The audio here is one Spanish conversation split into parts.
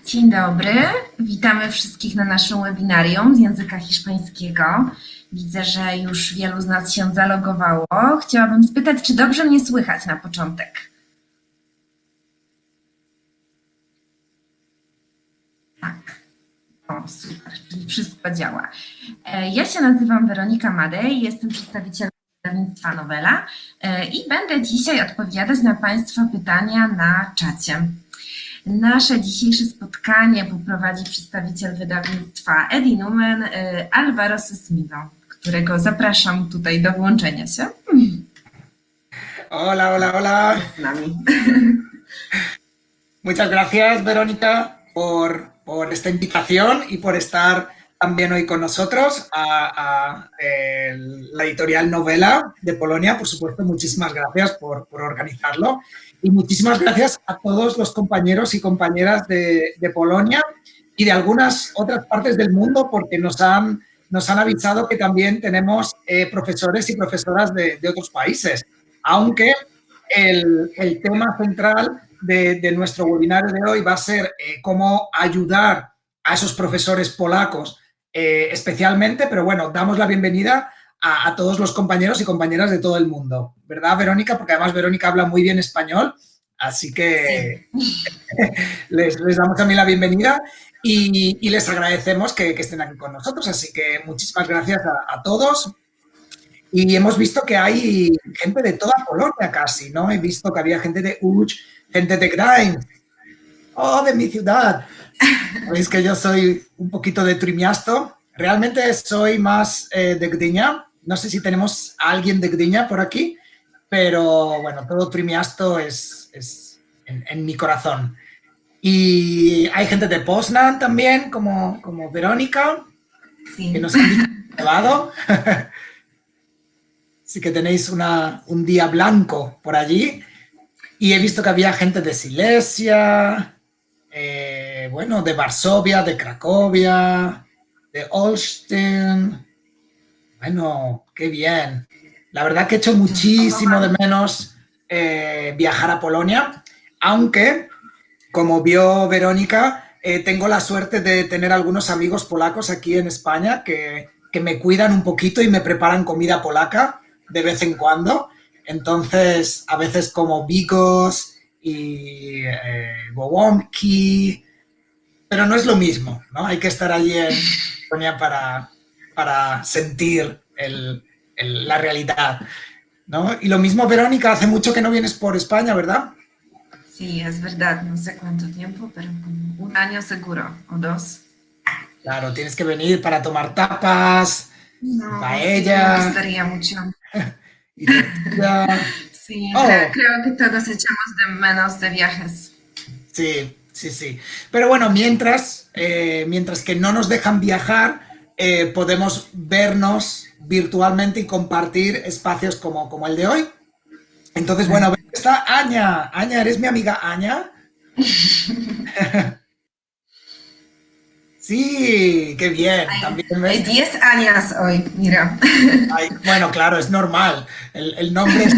Dzień dobry, witamy wszystkich na naszym webinarium z języka hiszpańskiego. Widzę, że już wielu z nas się zalogowało. Chciałabym spytać, czy dobrze mnie słychać na początek? Tak. O, super, czyli wszystko działa. Ja się nazywam Weronika Madej, jestem przedstawicielem wydawnictwa Nowela i będę dzisiaj odpowiadać na Państwa pytania na czacie. Nasze dzisiejsze spotkanie poprowadzi przedstawiciel wydawnictwa Edinumen, Álvaro Sesmido, którego zapraszam tutaj do włączenia się. Hola, hola, hola. Z nami. Muchas gracias, Verónica, por esta invitación y por estar también hoy con nosotros la editorial Novela de Polonia. Por supuesto, muchísimas gracias por organizarlo. Y muchísimas gracias a todos los compañeros y compañeras de Polonia y de algunas otras partes del mundo, porque nos han avisado que también tenemos profesores y profesoras de otros países. Aunque el tema central de nuestro webinario de hoy va a ser cómo ayudar a esos profesores polacos especialmente, pero bueno, damos la bienvenida a todos los compañeros y compañeras de todo el mundo, ¿verdad, Verónica? Porque además Verónica habla muy bien español, así que sí. les damos también la bienvenida y les agradecemos que estén aquí con nosotros, así que muchísimas gracias a todos. Y hemos visto que hay gente de toda Polonia casi, ¿no? He visto que había gente de Łódź, gente de Gdańsk, de mi ciudad. Sabéis que yo soy un poquito de Trójmiasto. Realmente soy más de Gdynia. No sé si tenemos a alguien de Gdynia por aquí, pero bueno, todo Trójmiasto es en mi corazón. Y hay gente de Poznań también, como Verónica, sí, que nos han llevado. Así que tenéis un día blanco por allí. Y he visto que había gente de Silesia, bueno, de Varsovia, de Cracovia, de Olsztyn. Bueno, qué bien. La verdad que he hecho muchísimo de menos viajar a Polonia, aunque, como vio Verónica, tengo la suerte de tener algunos amigos polacos aquí en España que me cuidan un poquito y me preparan comida polaca de vez en cuando. Entonces, a veces como bigos y gołąbki, pero no es lo mismo, ¿no? Hay que estar allí en Polonia para sentir la realidad, ¿no? Y lo mismo, Verónica, hace mucho que no vienes por España, ¿verdad? Sí, es verdad, no sé cuánto tiempo, pero como un año seguro, o dos. Claro, tienes que venir para tomar tapas, no, paella. Sí, me gustaría mucho. Y tortilla. Sí, creo que todos echamos de menos de viajes. Sí, sí, sí. Pero bueno, mientras que no nos dejan viajar, podemos vernos virtualmente y compartir espacios como el de hoy. Entonces, bueno, está Aña. Aña, ¿eres mi amiga Aña? Sí, qué bien. Hay 10 años hoy, mira. Ay, bueno, claro, es normal. El nombre es...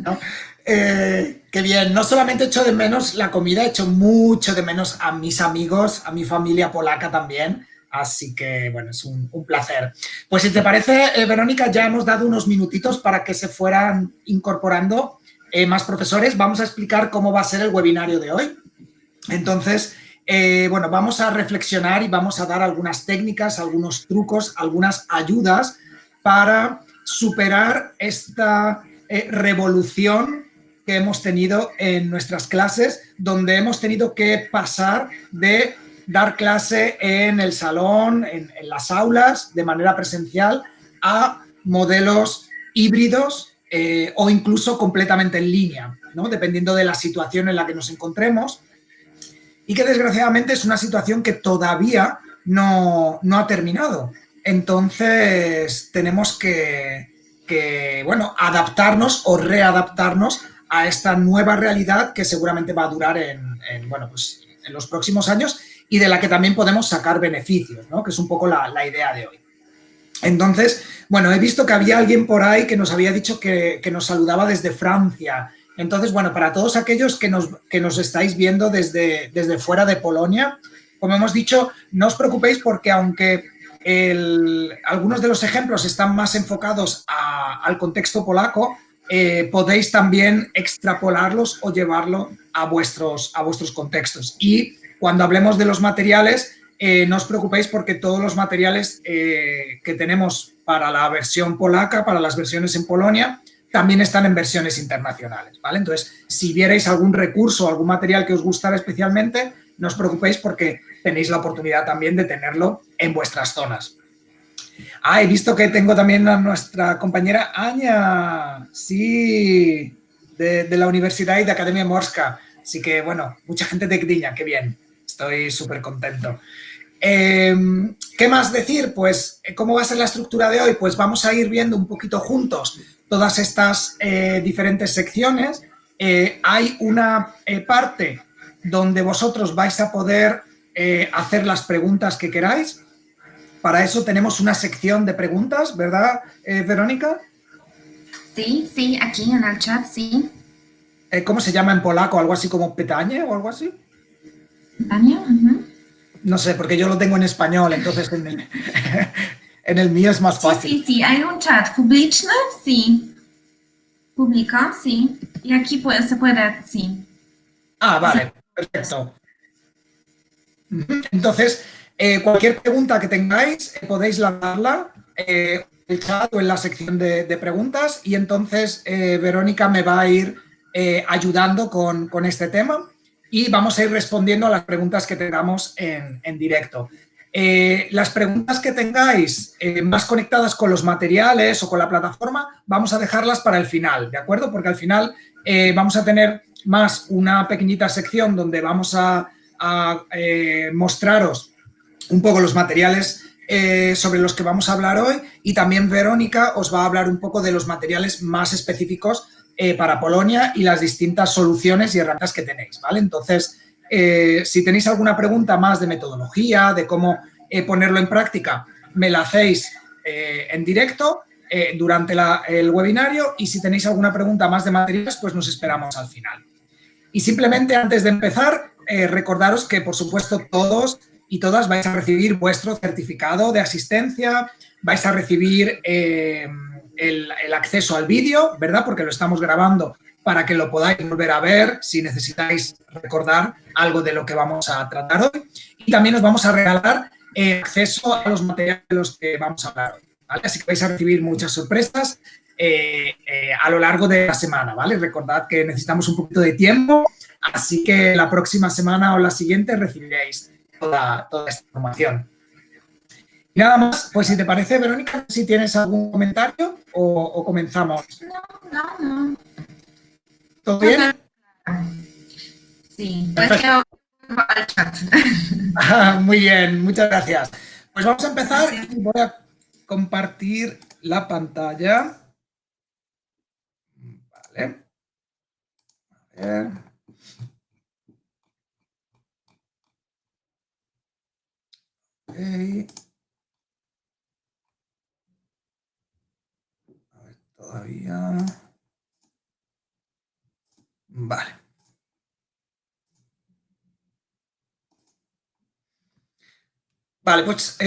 ¿no? Qué bien. No solamente echo de menos la comida, echo mucho de menos a mis amigos, a mi familia polaca también. Así que, bueno, es un placer. Pues si te parece, Verónica, ya hemos dado unos minutitos para que se fueran incorporando más profesores. Vamos a explicar cómo va a ser el webinario de hoy. Entonces... bueno, vamos a reflexionar y vamos a dar algunas técnicas, algunos trucos, algunas ayudas para superar esta revolución que hemos tenido en nuestras clases, donde hemos tenido que pasar de dar clase en el salón, en las aulas, de manera presencial, a modelos híbridos o incluso completamente en línea, ¿no? Dependiendo de la situación en la que nos encontremos. Y que desgraciadamente es una situación que todavía no ha terminado. Entonces tenemos que bueno, adaptarnos o readaptarnos a esta nueva realidad que seguramente va a durar bueno, pues en los próximos años y de la que también podemos sacar beneficios, ¿no? Que es un poco la idea de hoy. Entonces, bueno, he visto que había alguien por ahí que nos había dicho que nos saludaba desde Francia. Entonces, bueno, para todos aquellos que nos estáis viendo desde fuera de Polonia, como hemos dicho, no os preocupéis porque aunque algunos de los ejemplos están más enfocados al contexto polaco, podéis también extrapolarlos o llevarlo a vuestros contextos. Y cuando hablemos de los materiales, no os preocupéis porque todos los materiales que tenemos para la versión polaca, para las versiones en Polonia, también están en versiones internacionales, ¿vale? Entonces, si vierais algún recurso o algún material que os gustara especialmente, no os preocupéis porque tenéis la oportunidad también de tenerlo en vuestras zonas. He visto que tengo también a nuestra compañera Anya, sí, de la Universidad y de Academia Morska. Así que, bueno, mucha gente de Gdynia, qué bien, estoy súper contento. ¿Qué más decir? Pues, ¿cómo va a ser la estructura de hoy? Pues vamos a ir viendo un poquito juntos todas estas diferentes secciones. Hay una parte donde vosotros vais a poder hacer las preguntas que queráis. Para eso tenemos una sección de preguntas, ¿verdad, Verónica? Sí, sí, aquí en el chat, sí. ¿Cómo se llama en polaco? ¿Algo así como pytanie o algo así? Tania, No sé, porque yo lo tengo en español, entonces en el mío es más sí, fácil. sí, sí, hay un chat publiczny, sí. Público, sí. Y aquí se puede, sí. Vale, perfecto. Entonces, cualquier pregunta que tengáis, podéis lanzarla en el chat o en la sección de preguntas y entonces Verónica me va a ir ayudando con este tema y vamos a ir respondiendo a las preguntas que tengamos en directo. Las preguntas que tengáis más conectadas con los materiales o con la plataforma, vamos a dejarlas para el final, ¿de acuerdo? Porque al final vamos a tener más una pequeñita sección donde vamos a mostraros un poco los materiales sobre los que vamos a hablar hoy y también Verónica os va a hablar un poco de los materiales más específicos para Polonia y las distintas soluciones y herramientas que tenéis, ¿vale? Entonces, si tenéis alguna pregunta más de metodología, de cómo ponerlo en práctica, me la hacéis en directo durante el webinario y si tenéis alguna pregunta más de materiales, pues nos esperamos al final. Y simplemente antes de empezar, recordaros que, por supuesto, todos y todas vais a recibir vuestro certificado de asistencia, vais a recibir el acceso al vídeo, ¿verdad? Porque lo estamos grabando para que lo podáis volver a ver si necesitáis recordar algo de lo que vamos a tratar hoy. Y también os vamos a regalar acceso a los materiales de los que vamos a hablar hoy, ¿vale? Así que vais a recibir muchas sorpresas a lo largo de la semana, ¿vale? Recordad que necesitamos un poquito de tiempo, así que la próxima semana o la siguiente recibiréis toda esta información. Y nada más, pues si te parece, Verónica, si tienes algún comentario o comenzamos. No. ¿Todo bien? Sí, pues yo al chat. Muy bien, muchas gracias. Pues vamos a empezar y voy a compartir la pantalla. Vale. A ver. Okay. A ver, todavía. Vale. Vale, pues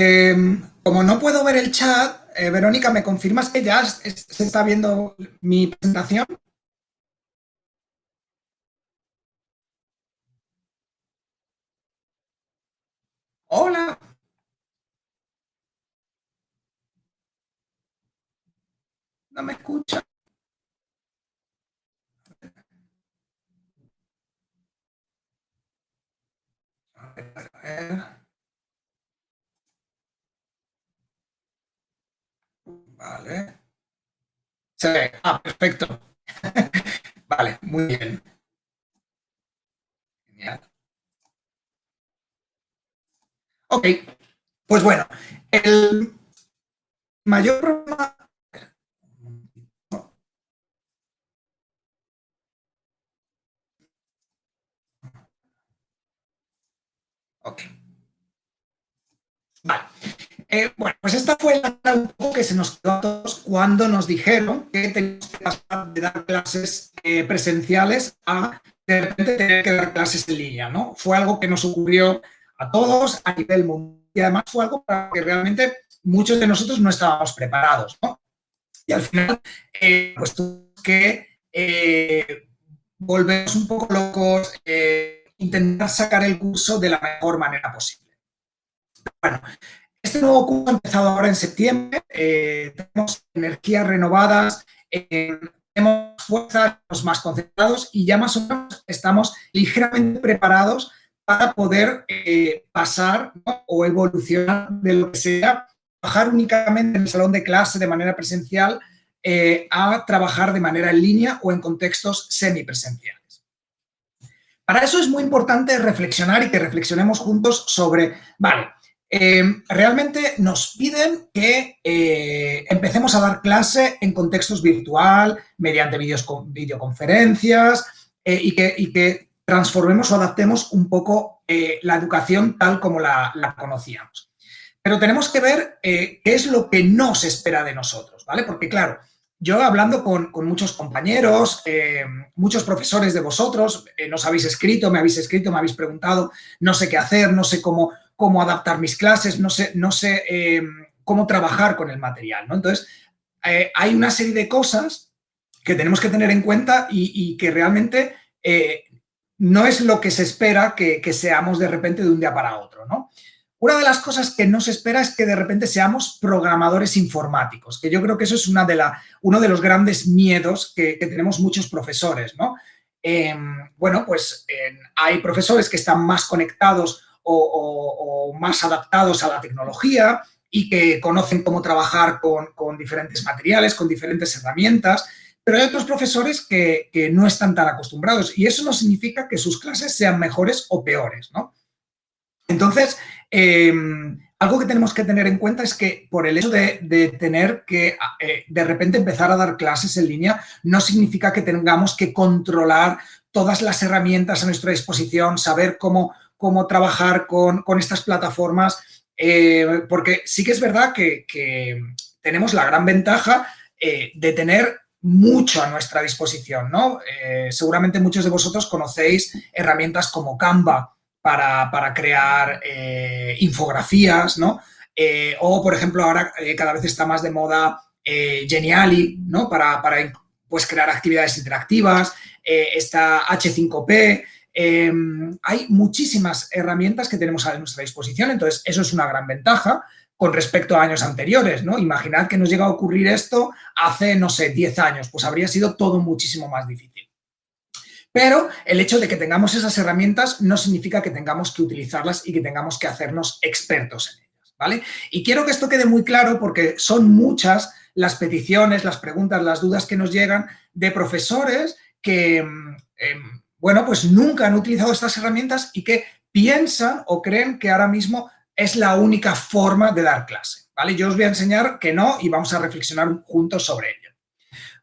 como no puedo ver el chat, Verónica, ¿me confirmas que ya se está viendo mi presentación? Hola. No me escucha. A ver. Vale. Se ve. Perfecto. Vale, muy bien. Genial. Ok, pues bueno, el mayor problema... Ok. Vale. Bueno, pues esta fue la cara un poco que se nos quedó a todos cuando nos dijeron que teníamos que pasar de dar clases presenciales a de repente tener que dar clases en línea, ¿no? Fue algo que nos ocurrió a todos a nivel mundial. Y además fue algo para que realmente muchos de nosotros no estábamos preparados, ¿no? Y al final, pues tuvimos que volvernos un poco locos, intentar sacar el curso de la mejor manera posible. Bueno, este nuevo curso ha empezado ahora en septiembre, tenemos energías renovadas, tenemos fuerza, estamos más concentrados y ya más o menos estamos ligeramente preparados para poder pasar, ¿no?, o evolucionar de lo que sea, trabajar únicamente en el salón de clase de manera presencial a trabajar de manera en línea o en contextos semipresenciales. Para eso es muy importante reflexionar y que reflexionemos juntos sobre, vale, realmente nos piden que empecemos a dar clase en contextos virtual, mediante videoconferencias y que transformemos o adaptemos un poco la educación tal como la conocíamos. Pero tenemos que ver qué es lo que no se espera de nosotros, ¿vale? Porque, claro, yo hablando con muchos compañeros, muchos profesores de vosotros, nos habéis escrito, me habéis preguntado, no sé qué hacer, no sé cómo adaptar mis clases, no sé cómo trabajar con el material, ¿no? Entonces, hay una serie de cosas que tenemos que tener en cuenta y que realmente no es lo que se espera que seamos de repente de un día para otro, ¿no? Una de las cosas que no se espera es que de repente seamos programadores informáticos, que yo creo que eso es uno de los grandes miedos que tenemos muchos profesores, ¿no? Bueno, pues hay profesores que están más conectados o más adaptados a la tecnología y que conocen cómo trabajar con diferentes materiales, con diferentes herramientas, pero hay otros profesores que no están tan acostumbrados y eso no significa que sus clases sean mejores o peores, ¿no? Entonces, algo que tenemos que tener en cuenta es que por el hecho de tener que de repente empezar a dar clases en línea no significa que tengamos que controlar todas las herramientas a nuestra disposición, saber cómo trabajar con estas plataformas, porque sí que es verdad que tenemos la gran ventaja de tener mucho a nuestra disposición, ¿no? Seguramente muchos de vosotros conocéis herramientas como Canva para crear infografías, ¿no? O, por ejemplo, ahora cada vez está más de moda Geniali, ¿no? Para pues, crear actividades interactivas, está H5P, hay muchísimas herramientas que tenemos a nuestra disposición, entonces eso es una gran ventaja con respecto a años anteriores, ¿no? Imaginad que nos llega a ocurrir esto hace, no sé, 10 años, pues habría sido todo muchísimo más difícil. Pero el hecho de que tengamos esas herramientas no significa que tengamos que utilizarlas y que tengamos que hacernos expertos en ellas, ¿vale? Y quiero que esto quede muy claro porque son muchas las peticiones, las preguntas, las dudas que nos llegan de profesores que, bueno, pues nunca han utilizado estas herramientas y que piensan o creen que ahora mismo es la única forma de dar clase, ¿vale? Yo os voy a enseñar que no y vamos a reflexionar juntos sobre ello.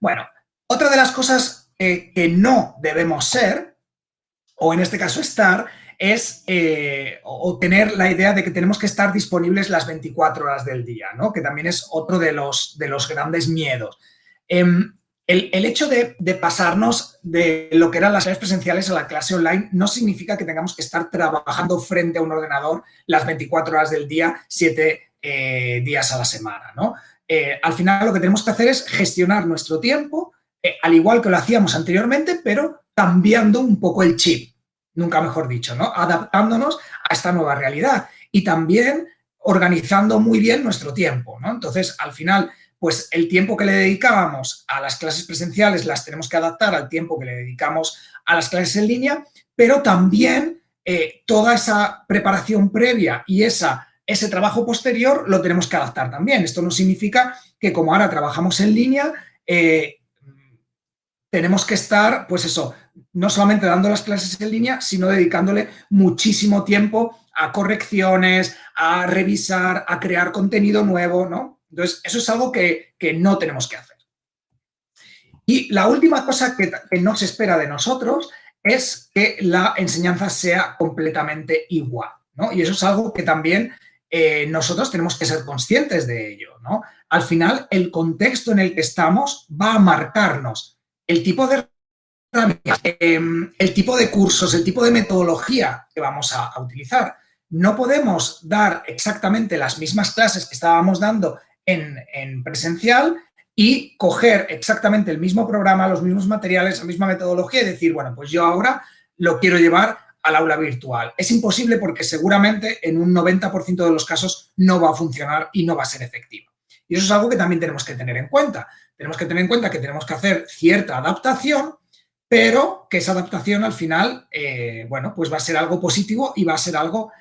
Bueno, otra de las cosas que no debemos ser, o en este caso estar, es o tener la idea de que tenemos que estar disponibles las 24 horas del día, ¿no? Que también es otro de los grandes miedos. El hecho de pasarnos de lo que eran las clases presenciales a la clase online no significa que tengamos que estar trabajando frente a un ordenador las 24 horas del día, 7 días a la semana, ¿no? Al final lo que tenemos que hacer es gestionar nuestro tiempo, al igual que lo hacíamos anteriormente, pero cambiando un poco el chip, nunca mejor dicho, ¿no? Adaptándonos a esta nueva realidad y también organizando muy bien nuestro tiempo, ¿no? Entonces, al final, pues el tiempo que le dedicábamos a las clases presenciales las tenemos que adaptar al tiempo que le dedicamos a las clases en línea, pero también toda esa preparación previa y ese trabajo posterior lo tenemos que adaptar también. Esto no significa que como ahora trabajamos en línea, tenemos que estar, pues eso, no solamente dando las clases en línea, sino dedicándole muchísimo tiempo a correcciones, a revisar, a crear contenido nuevo, ¿no? Entonces, eso es algo que no tenemos que hacer. Y la última cosa que no se espera de nosotros es que la enseñanza sea completamente igual, ¿no? Y eso es algo que también nosotros tenemos que ser conscientes de ello, ¿no? Al final, el contexto en el que estamos va a marcarnos el tipo de herramientas, el tipo de cursos, el tipo de metodología que vamos a utilizar. no podemos dar exactamente las mismas clases que estábamos dando en presencial y coger exactamente el mismo programa, los mismos materiales, la misma metodología y decir, bueno, pues yo ahora lo quiero llevar al aula virtual. Es imposible porque seguramente en un 90% de los casos no va a funcionar y no va a ser efectivo. Y eso es algo que también tenemos que tener en cuenta. Tenemos que tener en cuenta que tenemos que hacer cierta adaptación, pero que esa adaptación al final, bueno, pues va a ser algo positivo y va a ser algo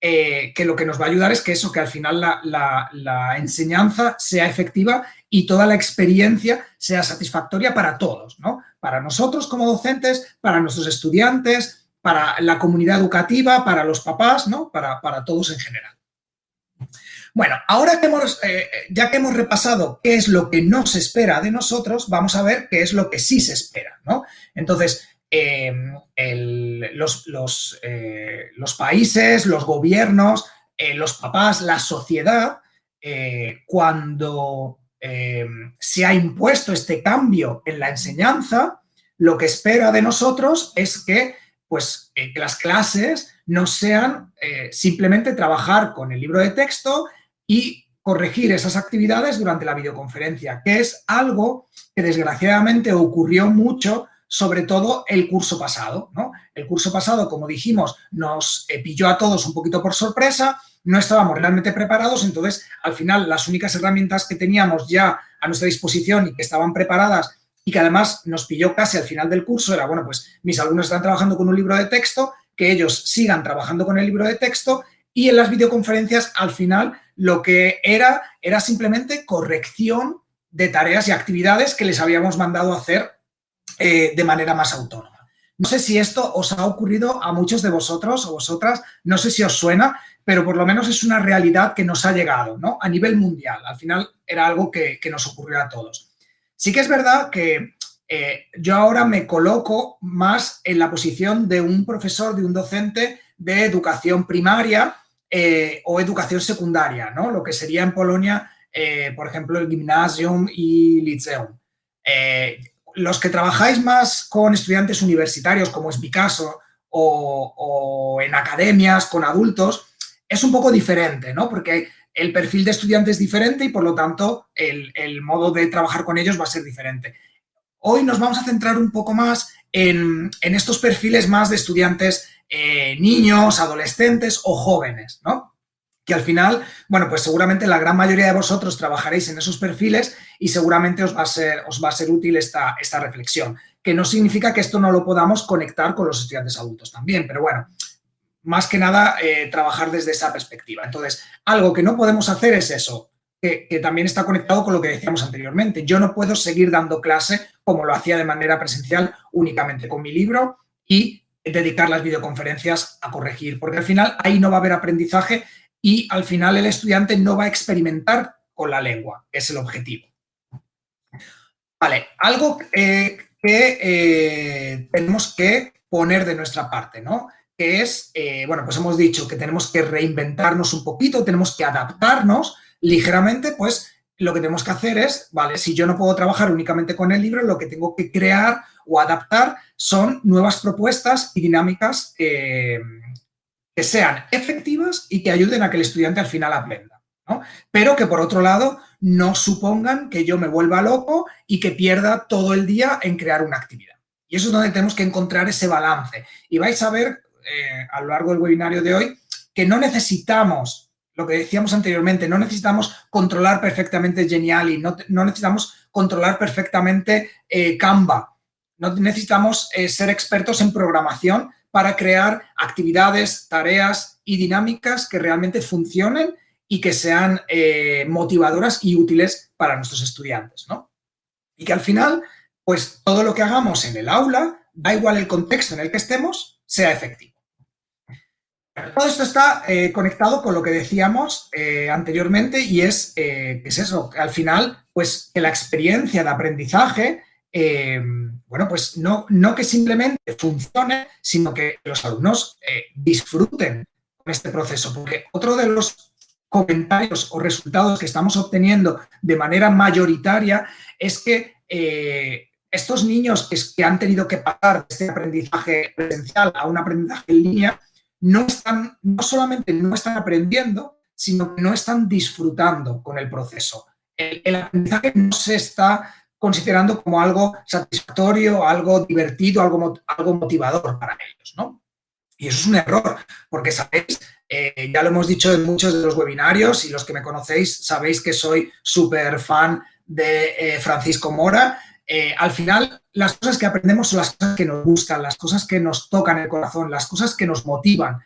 que lo que nos va a ayudar es que eso, que al final la enseñanza sea efectiva y toda la experiencia sea satisfactoria para todos, ¿no? Para nosotros como docentes, para nuestros estudiantes, para la comunidad educativa, para los papás, ¿no? Para todos en general. Bueno, ahora que ya que hemos repasado qué es lo que no se espera de nosotros, vamos a ver qué es lo que sí se espera, ¿no? Entonces, los países, los gobiernos, los papás, la sociedad, cuando se ha impuesto este cambio en la enseñanza, lo que espera de nosotros es que, pues, que las clases no sean simplemente trabajar con el libro de texto y corregir esas actividades durante la videoconferencia, que es algo que desgraciadamente ocurrió mucho, sobre todo el curso pasado, ¿no? El curso pasado, como dijimos, nos pilló a todos un poquito por sorpresa, no estábamos realmente preparados, entonces al final las únicas herramientas que teníamos ya a nuestra disposición y que estaban preparadas y que además nos pilló casi al final del curso era, bueno, pues mis alumnos están trabajando con un libro de texto, que ellos sigan trabajando con el libro de texto y en las videoconferencias al final lo que era simplemente corrección de tareas y actividades que les habíamos mandado a hacer de manera más autónoma. No sé si esto os ha ocurrido a muchos de vosotros o vosotras, no sé si os suena, pero por lo menos es una realidad que nos ha llegado, ¿no? A nivel mundial. Al final era algo que nos ocurrió a todos. Sí que es verdad que yo ahora me coloco más en la posición de un profesor, de un docente de educación primaria o educación secundaria, ¿no? Lo que sería en Polonia, por ejemplo, el gimnasium y liceum. Los que trabajáis más con estudiantes universitarios, como es mi caso, o en academias con adultos, es un poco diferente, ¿no? Porque el perfil de estudiante es diferente y, por lo tanto, el modo de trabajar con ellos va a ser diferente. Hoy nos vamos a centrar un poco más en estos perfiles más de estudiantes niños, adolescentes o jóvenes, ¿no? Que al final, bueno, pues seguramente la gran mayoría de vosotros trabajaréis en esos perfiles y seguramente os va a ser útil esta reflexión, que no significa que esto no lo podamos conectar con los estudiantes adultos también, pero bueno, más que nada trabajar desde esa perspectiva. Entonces, algo que no podemos hacer es eso, que también está conectado con lo que decíamos anteriormente. Yo no puedo seguir dando clase como lo hacía de manera presencial únicamente con mi libro y dedicar las videoconferencias a corregir, porque al final ahí no va a haber aprendizaje y al final el estudiante no va a experimentar con la lengua, que es el objetivo. Vale, algo que tenemos que poner de nuestra parte, ¿no? Que es, bueno, pues hemos dicho que tenemos que reinventarnos un poquito, tenemos que adaptarnos ligeramente, pues lo que tenemos que hacer es, vale, si yo no puedo trabajar únicamente con el libro, lo que tengo que crear o adaptar son nuevas propuestas y dinámicas que sean efectivas y que ayuden a que el estudiante al final aprenda, ¿no? Pero que, por otro lado, no supongan que yo me vuelva loco y que pierda todo el día en crear una actividad. Y eso es donde tenemos que encontrar ese balance. Y vais a ver a lo largo del webinario de hoy que no necesitamos, lo que decíamos anteriormente, no necesitamos controlar perfectamente Geniali, no necesitamos controlar perfectamente Canva, no necesitamos ser expertos en programación para crear actividades, tareas y dinámicas que realmente funcionen y que sean motivadoras y útiles para nuestros estudiantes, ¿no? Y que al final, pues todo lo que hagamos en el aula, da igual el contexto en el que estemos, sea efectivo. Todo esto está conectado con lo que decíamos anteriormente y es eso, que al final, pues que la experiencia de aprendizaje bueno, pues no que simplemente funcione, sino que los alumnos disfruten con este proceso, porque otro de los comentarios o resultados que estamos obteniendo de manera mayoritaria es que estos niños que han tenido que pasar de este aprendizaje presencial a un aprendizaje en línea no solamente no están aprendiendo, sino que no están disfrutando con el proceso. El aprendizaje no se está considerando como algo satisfactorio, algo divertido, algo motivador para ellos, ¿no? Y eso es un error, porque sabéis, ya lo hemos dicho en muchos de los webinarios y los que me conocéis sabéis que soy súper fan de Francisco Mora. Al final, las cosas que aprendemos son las cosas que nos gustan, las cosas que nos tocan el corazón, las cosas que nos motivan,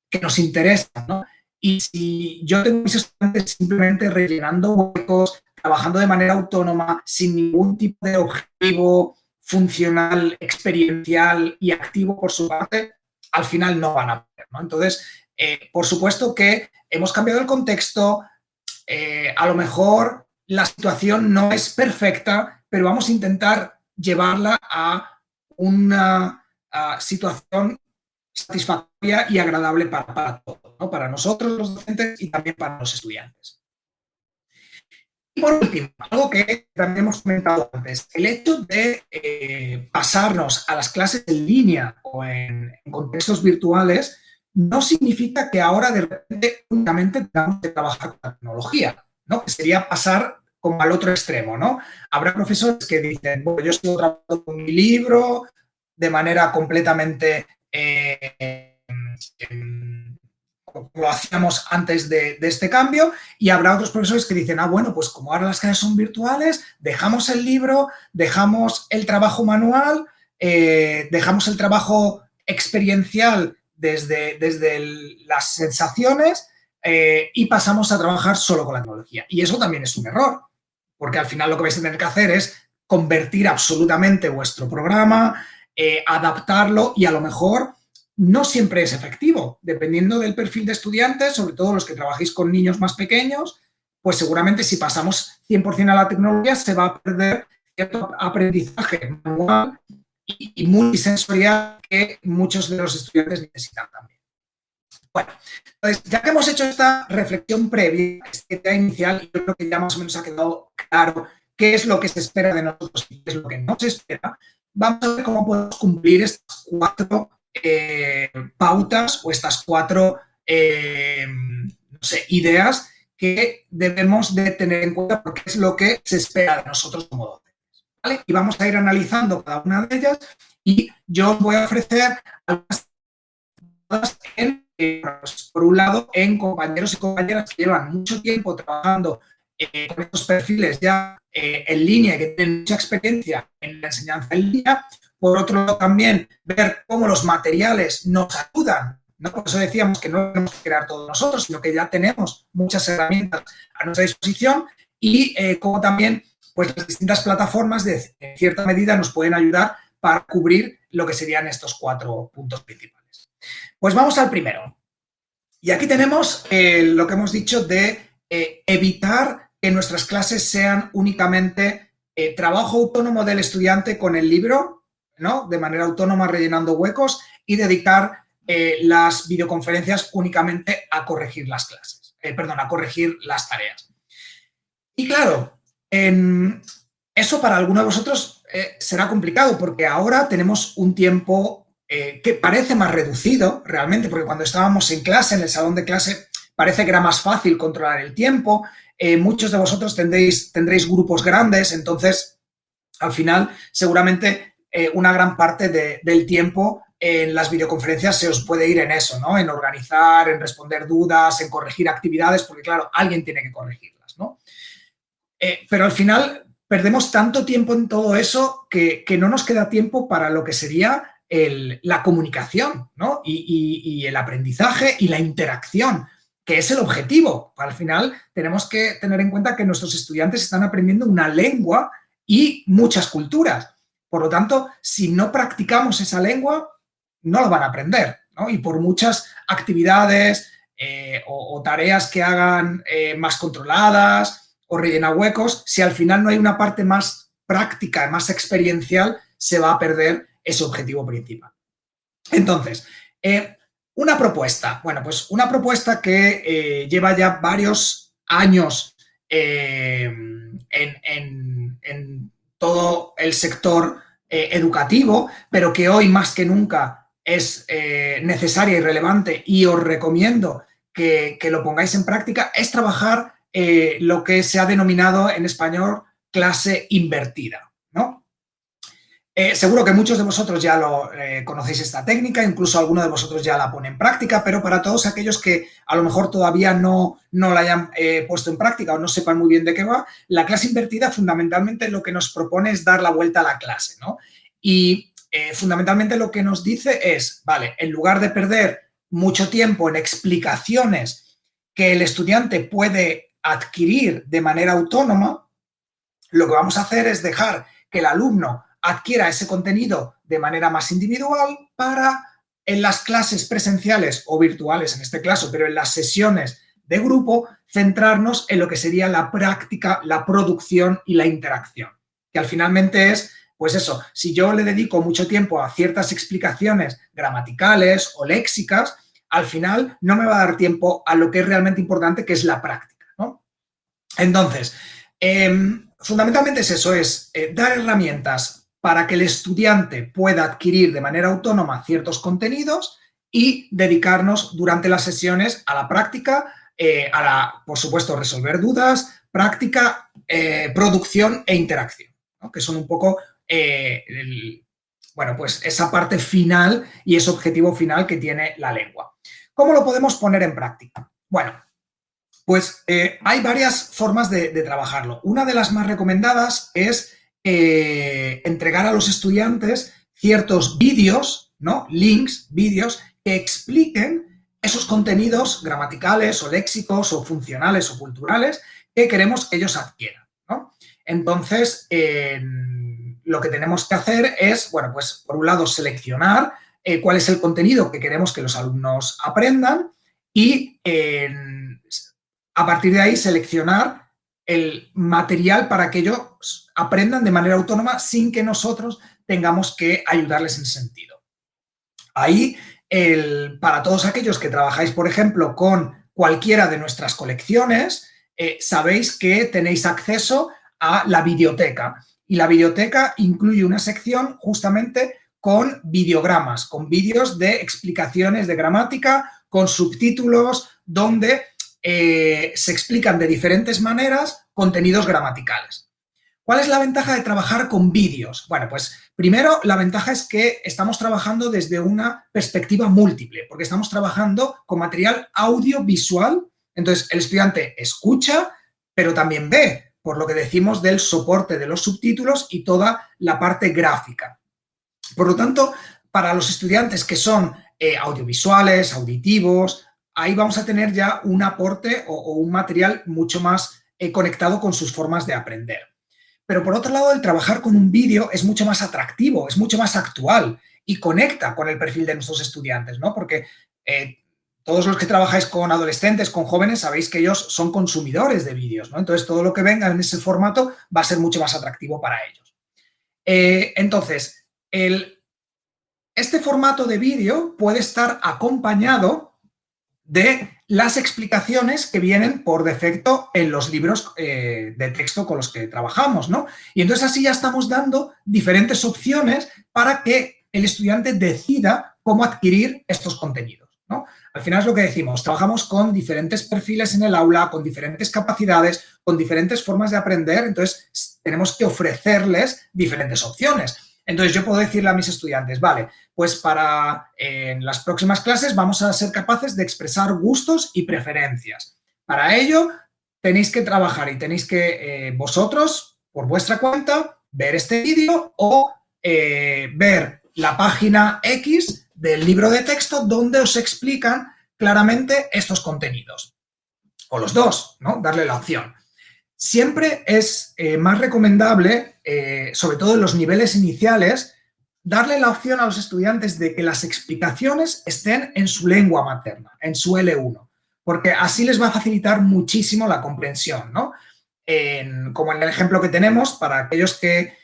que nos interesan, ¿no? Y si yo tengo mis estudiantes simplemente rellenando huecos, trabajando de manera autónoma, sin ningún tipo de objetivo funcional, experiencial y activo por su parte, al final no van a ver, ¿no? Entonces, por supuesto que hemos cambiado el contexto, a lo mejor la situación no es perfecta, pero vamos a intentar llevarla a una situación satisfactoria y agradable para todos, ¿no? Para nosotros los docentes y también para los estudiantes. Y por último, algo que también hemos comentado antes, el hecho de pasarnos a las clases en línea o en contextos virtuales no significa que ahora de repente únicamente tengamos que trabajar con la tecnología, ¿no? Que sería pasar como al otro extremo, ¿no? Habrá profesores que dicen, bueno, yo estoy trabajando con mi libro de manera completamente como lo hacíamos antes de este cambio, y habrá otros profesores que dicen, bueno, pues como ahora las clases son virtuales, dejamos el libro, dejamos el trabajo manual, dejamos el trabajo experiencial desde las sensaciones y pasamos a trabajar solo con la tecnología. Y eso también es un error, porque al final lo que vais a tener que hacer es convertir absolutamente vuestro programa, adaptarlo y a lo mejor no siempre es efectivo. Dependiendo del perfil de estudiantes, sobre todo los que trabajéis con niños más pequeños, pues seguramente si pasamos 100% a la tecnología se va a perder cierto aprendizaje manual y multisensorial que muchos de los estudiantes necesitan también. Bueno, entonces, ya que hemos hecho esta reflexión previa, esta idea inicial, yo creo que ya más o menos ha quedado claro qué es lo que se espera de nosotros y qué es lo que no se espera. Vamos a ver cómo podemos cumplir estas 4 pautas o estas 4 no sé, ideas que debemos de tener en cuenta porque es lo que se espera de nosotros como docentes, ¿vale? Y vamos a ir analizando cada una de ellas y yo os voy a ofrecer algunas por un lado, en compañeros y compañeras que llevan mucho tiempo trabajando con estos perfiles ya en línea y que tienen mucha experiencia en la enseñanza en línea. Por otro lado, también ver cómo los materiales nos ayudan, ¿no? Por eso decíamos que no tenemos que crear todo nosotros, sino que ya tenemos muchas herramientas a nuestra disposición y cómo también pues, las distintas plataformas en cierta medida nos pueden ayudar para cubrir lo que serían estos 4 puntos principales. Pues vamos al primero. Y aquí tenemos lo que hemos dicho de evitar que nuestras clases sean únicamente trabajo autónomo del estudiante con el libro, ¿no? De manera autónoma rellenando huecos y dedicar las videoconferencias únicamente a corregir las clases, a corregir las tareas. Y claro, eso para algunos de vosotros será complicado porque ahora tenemos un tiempo que parece más reducido realmente, porque cuando estábamos en clase, en el salón de clase, parece que era más fácil controlar el tiempo. Muchos de vosotros tendréis grupos grandes, entonces, al final, seguramente una gran parte del tiempo en las videoconferencias se os puede ir en eso, ¿no? En organizar, en responder dudas, en corregir actividades, porque, claro, alguien tiene que corregirlas, ¿no? Pero al final perdemos tanto tiempo en todo eso que no nos queda tiempo para lo que sería la comunicación, ¿no? Y el aprendizaje y la interacción, que es el objetivo. Al final tenemos que tener en cuenta que nuestros estudiantes están aprendiendo una lengua y muchas culturas. Por lo tanto, si no practicamos esa lengua, no lo van a aprender, ¿no? Y por muchas actividades o tareas que hagan más controladas o rellenar huecos, si al final no hay una parte más práctica, más experiencial, se va a perder ese objetivo principal. Entonces, una propuesta. Bueno, pues una propuesta que lleva ya varios años en todo el sector educativo, pero que hoy más que nunca es necesaria y relevante y os recomiendo que lo pongáis en práctica, es trabajar lo que se ha denominado en español clase invertida, ¿no? Seguro que muchos de vosotros ya conocéis esta técnica, incluso alguno de vosotros ya la pone en práctica, pero para todos aquellos que a lo mejor todavía no la hayan puesto en práctica o no sepan muy bien de qué va, la clase invertida fundamentalmente lo que nos propone es dar la vuelta a la clase, ¿no? Y fundamentalmente lo que nos dice es, vale, en lugar de perder mucho tiempo en explicaciones que el estudiante puede adquirir de manera autónoma, lo que vamos a hacer es dejar que el alumno adquiera ese contenido de manera más individual para en las clases presenciales o virtuales en este caso, pero en las sesiones de grupo, centrarnos en lo que sería la práctica, la producción y la interacción, que al finalmente es, pues eso, si yo le dedico mucho tiempo a ciertas explicaciones gramaticales o léxicas, al final no me va a dar tiempo a lo que es realmente importante, que es la práctica, ¿no? Entonces, fundamentalmente es eso, es dar herramientas para que el estudiante pueda adquirir de manera autónoma ciertos contenidos y dedicarnos durante las sesiones a la práctica, por supuesto, resolver dudas, práctica, producción e interacción, ¿no? Que son un poco, bueno, pues esa parte final y ese objetivo final que tiene la lengua. ¿Cómo lo podemos poner en práctica? Bueno, pues hay varias formas de trabajarlo. Una de las más recomendadas es entregar a los estudiantes ciertos vídeos, ¿no? Links, vídeos que expliquen esos contenidos gramaticales o léxicos o funcionales o culturales que queremos que ellos adquieran, ¿no? Entonces, lo que tenemos que hacer es, bueno, pues por un lado seleccionar cuál es el contenido que queremos que los alumnos aprendan y a partir de ahí seleccionar el material para que ellos aprendan de manera autónoma sin que nosotros tengamos que ayudarles en ese sentido. Ahí, para todos aquellos que trabajáis, por ejemplo, con cualquiera de nuestras colecciones, sabéis que tenéis acceso a la biblioteca. Y la biblioteca incluye una sección justamente con videogramas, con vídeos de explicaciones de gramática, con subtítulos, donde se explican de diferentes maneras contenidos gramaticales. ¿Cuál es la ventaja de trabajar con vídeos? Bueno, pues primero la ventaja es que estamos trabajando desde una perspectiva múltiple, porque estamos trabajando con material audiovisual, entonces el estudiante escucha, pero también ve, por lo que decimos del soporte de los subtítulos y toda la parte gráfica. Por lo tanto, para los estudiantes que son audiovisuales, auditivos, ahí vamos a tener ya un aporte o un material mucho más conectado con sus formas de aprender. Pero por otro lado, el trabajar con un vídeo es mucho más atractivo, es mucho más actual y conecta con el perfil de nuestros estudiantes, ¿no? Porque todos los que trabajáis con adolescentes, con jóvenes, sabéis que ellos son consumidores de vídeos, ¿no? Entonces, todo lo que venga en ese formato va a ser mucho más atractivo para ellos. Entonces, este formato de vídeo puede estar acompañado de las explicaciones que vienen por defecto en los libros de texto con los que trabajamos, ¿no? Y entonces así ya estamos dando diferentes opciones para que el estudiante decida cómo adquirir estos contenidos, ¿no? Al final es lo que decimos, trabajamos con diferentes perfiles en el aula, con diferentes capacidades, con diferentes formas de aprender, entonces tenemos que ofrecerles diferentes opciones. Entonces yo puedo decirle a mis estudiantes, vale, pues para en las próximas clases vamos a ser capaces de expresar gustos y preferencias. Para ello tenéis que trabajar y tenéis que vosotros, por vuestra cuenta, ver este vídeo o ver la página X del libro de texto donde os explican claramente estos contenidos. O los dos, ¿no? Darle la opción. Siempre es más recomendable, sobre todo en los niveles iniciales, darle la opción a los estudiantes de que las explicaciones estén en su lengua materna, en su L1, porque así les va a facilitar muchísimo la comprensión, ¿no? Como en el ejemplo que tenemos, para aquellos que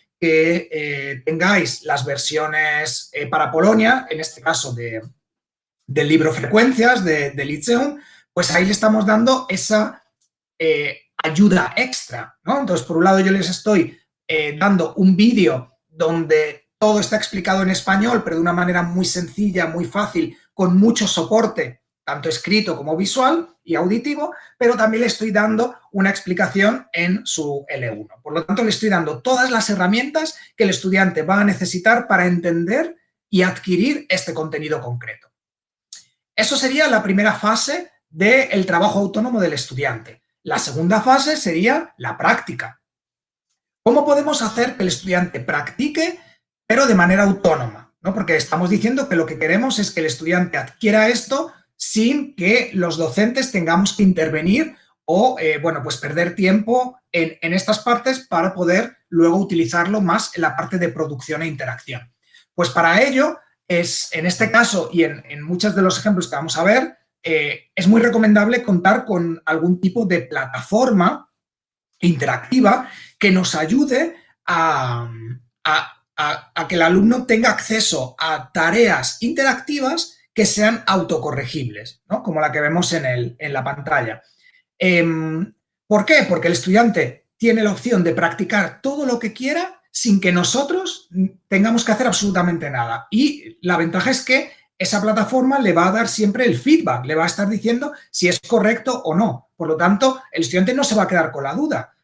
tengáis las versiones para Polonia, en este caso del libro Frecuencias de Liceum, pues ahí le estamos dando esa ayuda extra, ¿no? Entonces, por un lado, yo les estoy dando un vídeo donde todo está explicado en español, pero de una manera muy sencilla, muy fácil, con mucho soporte, tanto escrito como visual y auditivo, pero también le estoy dando una explicación en su L1. Por lo tanto, le estoy dando todas las herramientas que el estudiante va a necesitar para entender y adquirir este contenido concreto. Eso sería la primera fase del trabajo autónomo del estudiante. La segunda fase sería la práctica. ¿Cómo podemos hacer que el estudiante practique, pero de manera autónoma? ¿No? Porque estamos diciendo que lo que queremos es que el estudiante adquiera esto sin que los docentes tengamos que intervenir o, bueno, pues perder tiempo en estas partes para poder luego utilizarlo más en la parte de producción e interacción. Pues para ello, en este caso y en muchos de los ejemplos que vamos a ver, es muy recomendable contar con algún tipo de plataforma interactiva que nos ayude a que el alumno tenga acceso a tareas interactivas que sean autocorregibles, ¿no? Como la que vemos en la pantalla. ¿Por qué? Porque el estudiante tiene la opción de practicar todo lo que quiera sin que nosotros tengamos que hacer absolutamente nada. Y la ventaja es que esa plataforma le va a dar siempre el feedback, le va a estar diciendo si es correcto o no. Por lo tanto, el estudiante no se va a quedar con la duda.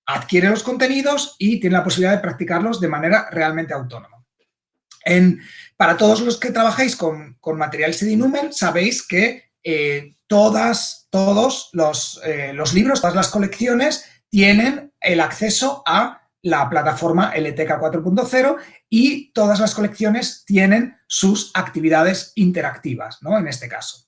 Adquiere los contenidos y tiene la posibilidad de practicarlos de manera realmente autónoma. Para todos los que trabajáis con material Sedinumen, sabéis que todos los libros, todas las colecciones tienen el acceso a la plataforma LTK 4.0 y todas las colecciones tienen sus actividades interactivas, ¿no? En este caso.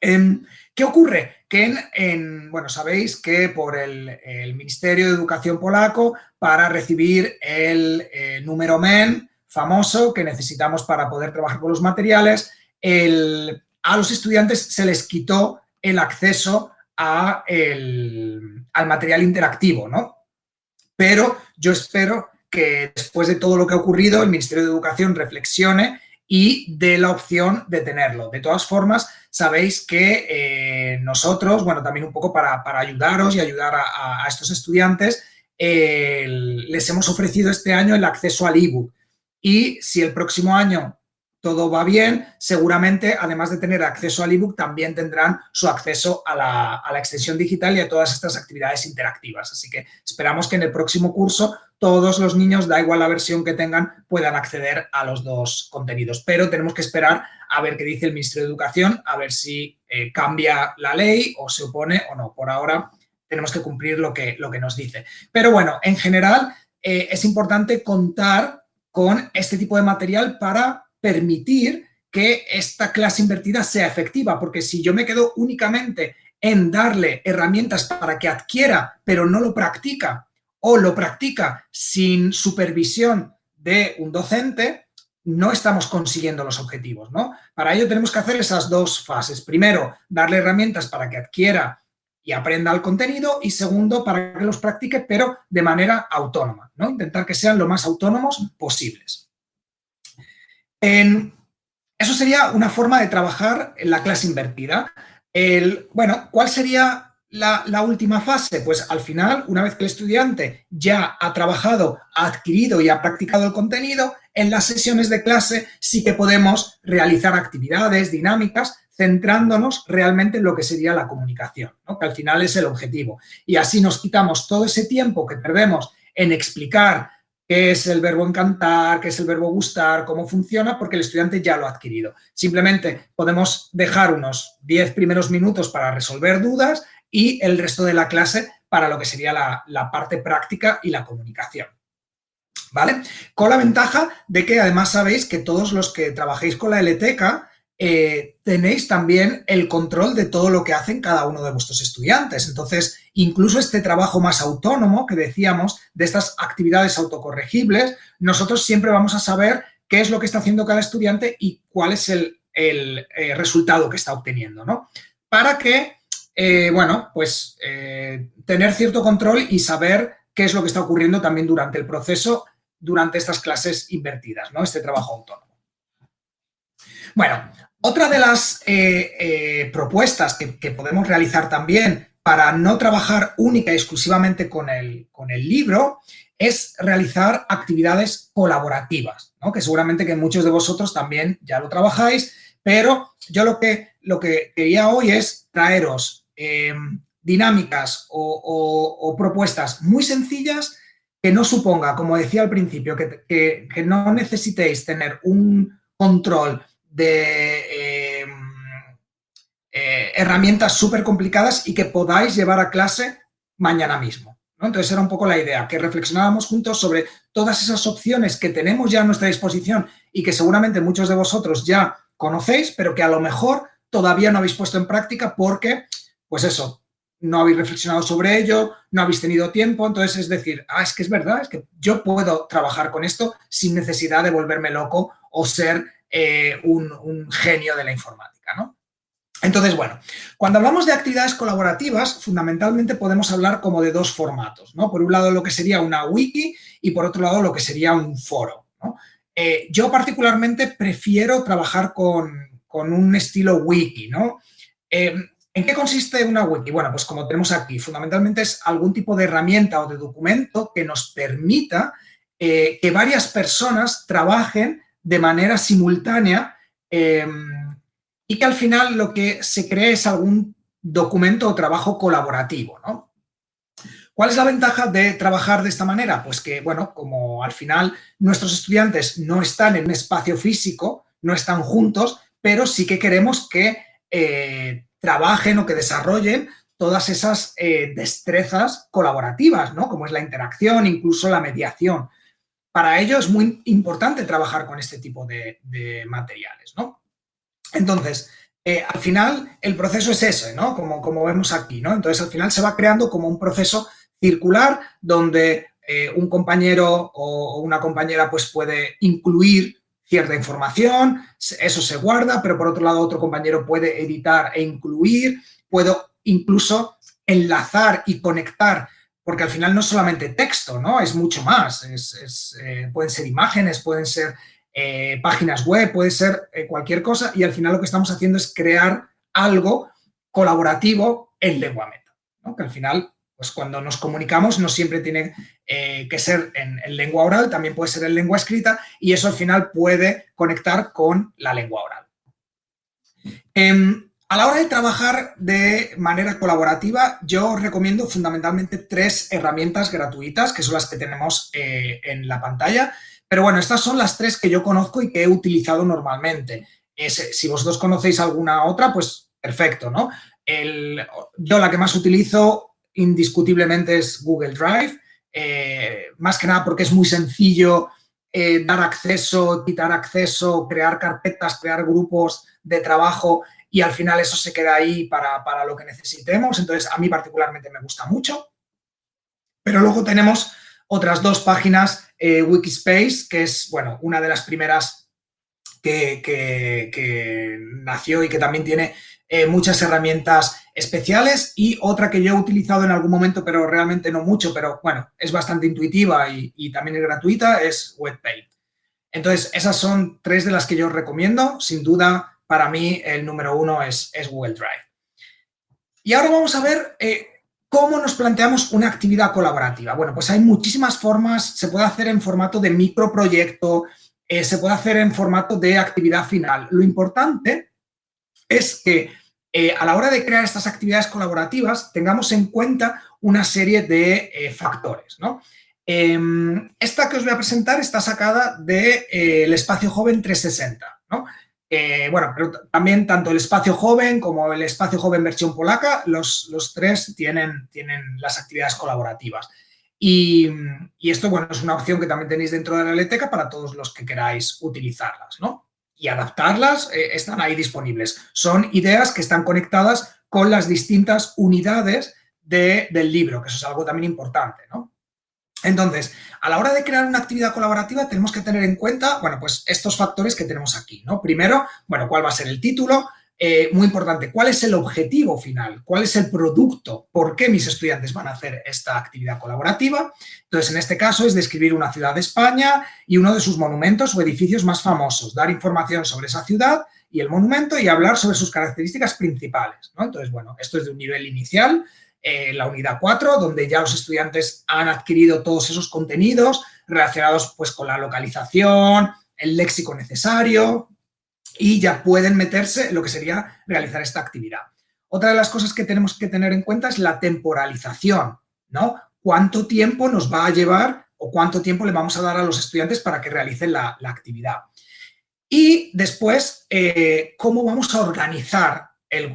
¿Qué ocurre? Que bueno, sabéis que por el Ministerio de Educación polaco, para recibir el número MEN famoso que necesitamos para poder trabajar con los materiales, a los estudiantes se les quitó el acceso al material interactivo, ¿no? Pero yo espero que después de todo lo que ha ocurrido, el Ministerio de Educación reflexione y dé la opción de tenerlo. De todas formas, sabéis que nosotros, bueno, también un poco para ayudaros y ayudar a estos estudiantes, les hemos ofrecido este año el acceso al ebook. Y si el próximo año todo va bien, seguramente, además de tener acceso al ebook, también tendrán su acceso a la extensión digital y a todas estas actividades interactivas. Así que esperamos que en el próximo curso todos los niños, da igual la versión que tengan, puedan acceder a los dos contenidos. Pero tenemos que esperar a ver qué dice el Ministerio de Educación, a ver si cambia la ley o se opone o no. Por ahora tenemos que cumplir lo que nos dice. Pero bueno, en general es importante contar con este tipo de material para permitir que esta clase invertida sea efectiva, porque si yo me quedo únicamente en darle herramientas para que adquiera, pero no lo practica, o lo practica sin supervisión de un docente, no estamos consiguiendo los objetivos, ¿no? Para ello tenemos que hacer esas dos fases. Primero, darle herramientas para que adquiera y aprenda el contenido, y segundo, para que los practique, pero de manera autónoma, ¿no? Intentar que sean lo más autónomos posibles. Eso sería una forma de trabajar en la clase invertida. Bueno, ¿cuál sería la última fase? Pues al final, una vez que el estudiante ya ha trabajado, ha adquirido y ha practicado el contenido, en las sesiones de clase sí que podemos realizar actividades dinámicas centrándonos realmente en lo que sería la comunicación, ¿no? Que al final es el objetivo. Y así nos quitamos todo ese tiempo que perdemos en explicar qué es el verbo encantar, qué es el verbo gustar, cómo funciona, porque el estudiante ya lo ha adquirido. Simplemente podemos dejar unos 10 primeros minutos para resolver dudas y el resto de la clase para lo que sería la parte práctica y la comunicación. ¿Vale? Con la ventaja de que además sabéis que todos los que trabajéis con la LTK tenéis también el control de todo lo que hacen cada uno de vuestros estudiantes. Entonces, incluso este trabajo más autónomo que decíamos, de estas actividades autocorregibles, nosotros siempre vamos a saber qué es lo que está haciendo cada estudiante y cuál es el resultado que está obteniendo, ¿no? Para que, bueno, pues tener cierto control y saber qué es lo que está ocurriendo también durante el proceso, durante estas clases invertidas, ¿no? Este trabajo autónomo. Bueno, otra de las propuestas que podemos realizar también para no trabajar única y exclusivamente con el libro es realizar actividades colaborativas, ¿no? Que seguramente que muchos de vosotros también ya lo trabajáis, pero yo lo que quería hoy es traeros dinámicas o propuestas muy sencillas que no suponga, como decía al principio, que no necesitéis tener un control de herramientas súper complicadas y que podáis llevar a clase mañana mismo, ¿no? Entonces era un poco la idea, que reflexionáramos juntos sobre todas esas opciones que tenemos ya a nuestra disposición y que seguramente muchos de vosotros ya conocéis, pero que a lo mejor todavía no habéis puesto en práctica porque, pues eso, no habéis reflexionado sobre ello, no habéis tenido tiempo, entonces es decir, es que es verdad, es que yo puedo trabajar con esto sin necesidad de volverme loco o ser un genio de la informática, ¿no? Entonces, bueno, cuando hablamos de actividades colaborativas, fundamentalmente podemos hablar como de dos formatos, ¿no? Por un lado lo que sería una wiki y por otro lado lo que sería un foro, ¿no? Yo particularmente prefiero trabajar con un estilo wiki, ¿no? ¿En qué consiste una wiki? Bueno, pues como tenemos aquí, fundamentalmente es algún tipo de herramienta o de documento que nos permita que varias personas trabajen de manera simultánea y que al final lo que se cree es algún documento o trabajo colaborativo, ¿no? ¿Cuál es la ventaja de trabajar de esta manera? Pues que, bueno, como al final nuestros estudiantes no están en un espacio físico, no están juntos, pero sí que queremos que trabajen o que desarrollen todas esas destrezas colaborativas, ¿no? Como es la interacción, incluso la mediación. Para ello es muy importante trabajar con este tipo de materiales, ¿no? Entonces, al final, el proceso es ese, ¿no? Como vemos aquí, ¿no? Entonces, al final se va creando como un proceso circular donde un compañero o una compañera pues puede incluir cierta información, eso se guarda, pero por otro lado otro compañero puede editar e incluir, puedo incluso enlazar y conectar, porque al final no es solamente texto, ¿no? Es mucho más, pueden ser imágenes, pueden ser páginas web, puede ser cualquier cosa y al final lo que estamos haciendo es crear algo colaborativo en lengua meta, ¿no? Que al final, pues cuando nos comunicamos no siempre tiene que ser en lengua oral, también puede ser en lengua escrita y eso al final puede conectar con la lengua oral. A la hora de trabajar de manera colaborativa, yo os recomiendo fundamentalmente 3 herramientas gratuitas, que son las que tenemos en la pantalla. Pero bueno, estas son las 3 que yo conozco y que he utilizado normalmente. Si vosotros conocéis alguna otra, pues perfecto, ¿no? Yo la que más utilizo indiscutiblemente es Google Drive, más que nada porque es muy sencillo dar acceso, quitar acceso, crear carpetas, crear grupos de trabajo y al final eso se queda ahí para lo que necesitemos. Entonces, a mí particularmente me gusta mucho. Pero luego tenemos otras 2 páginas, Wikispace, que es, bueno, una de las primeras que nació y que también tiene muchas herramientas especiales y otra que yo he utilizado en algún momento, pero realmente no mucho, pero bueno, es bastante intuitiva y también es gratuita, es Webpaint. Entonces, esas son 3 de las que yo os recomiendo. Sin duda, para mí, el número 1 es Google Drive. Y ahora vamos a ver ¿cómo nos planteamos una actividad colaborativa? Bueno, pues hay muchísimas formas, se puede hacer en formato de microproyecto, se puede hacer en formato de actividad final. Lo importante es que a la hora de crear estas actividades colaborativas tengamos en cuenta una serie de factores, ¿no? Esta que os voy a presentar está sacada del Espacio Joven 360, ¿no? Bueno, pero también tanto el Espacio Joven como el Espacio Joven versión polaca, los 3 tienen las actividades colaborativas. Y esto, bueno, es una opción que también tenéis dentro de la biblioteca para todos los que queráis utilizarlas, ¿no? Y adaptarlas, están ahí disponibles. Son ideas que están conectadas con las distintas unidades del libro, que eso es algo también importante, ¿no? Entonces, a la hora de crear una actividad colaborativa tenemos que tener en cuenta, bueno, pues estos factores que tenemos aquí, ¿no? Primero, bueno, ¿cuál va a ser el título? Muy importante, ¿cuál es el objetivo final? ¿Cuál es el producto? ¿Por qué mis estudiantes van a hacer esta actividad colaborativa? Entonces, en este caso es describir una ciudad de España y uno de sus monumentos o edificios más famosos, dar información sobre esa ciudad y el monumento y hablar sobre sus características principales, ¿no? Entonces, bueno, esto es de un nivel inicial. la unidad 4, donde ya los estudiantes han adquirido todos esos contenidos relacionados pues, con la localización, el léxico necesario, y ya pueden meterse en lo que sería realizar esta actividad. Otra de las cosas que tenemos que tener en cuenta es la temporalización, ¿no? ¿Cuánto tiempo nos va a llevar o cuánto tiempo le vamos a dar a los estudiantes para que realicen la actividad? Y después, ¿cómo vamos a organizar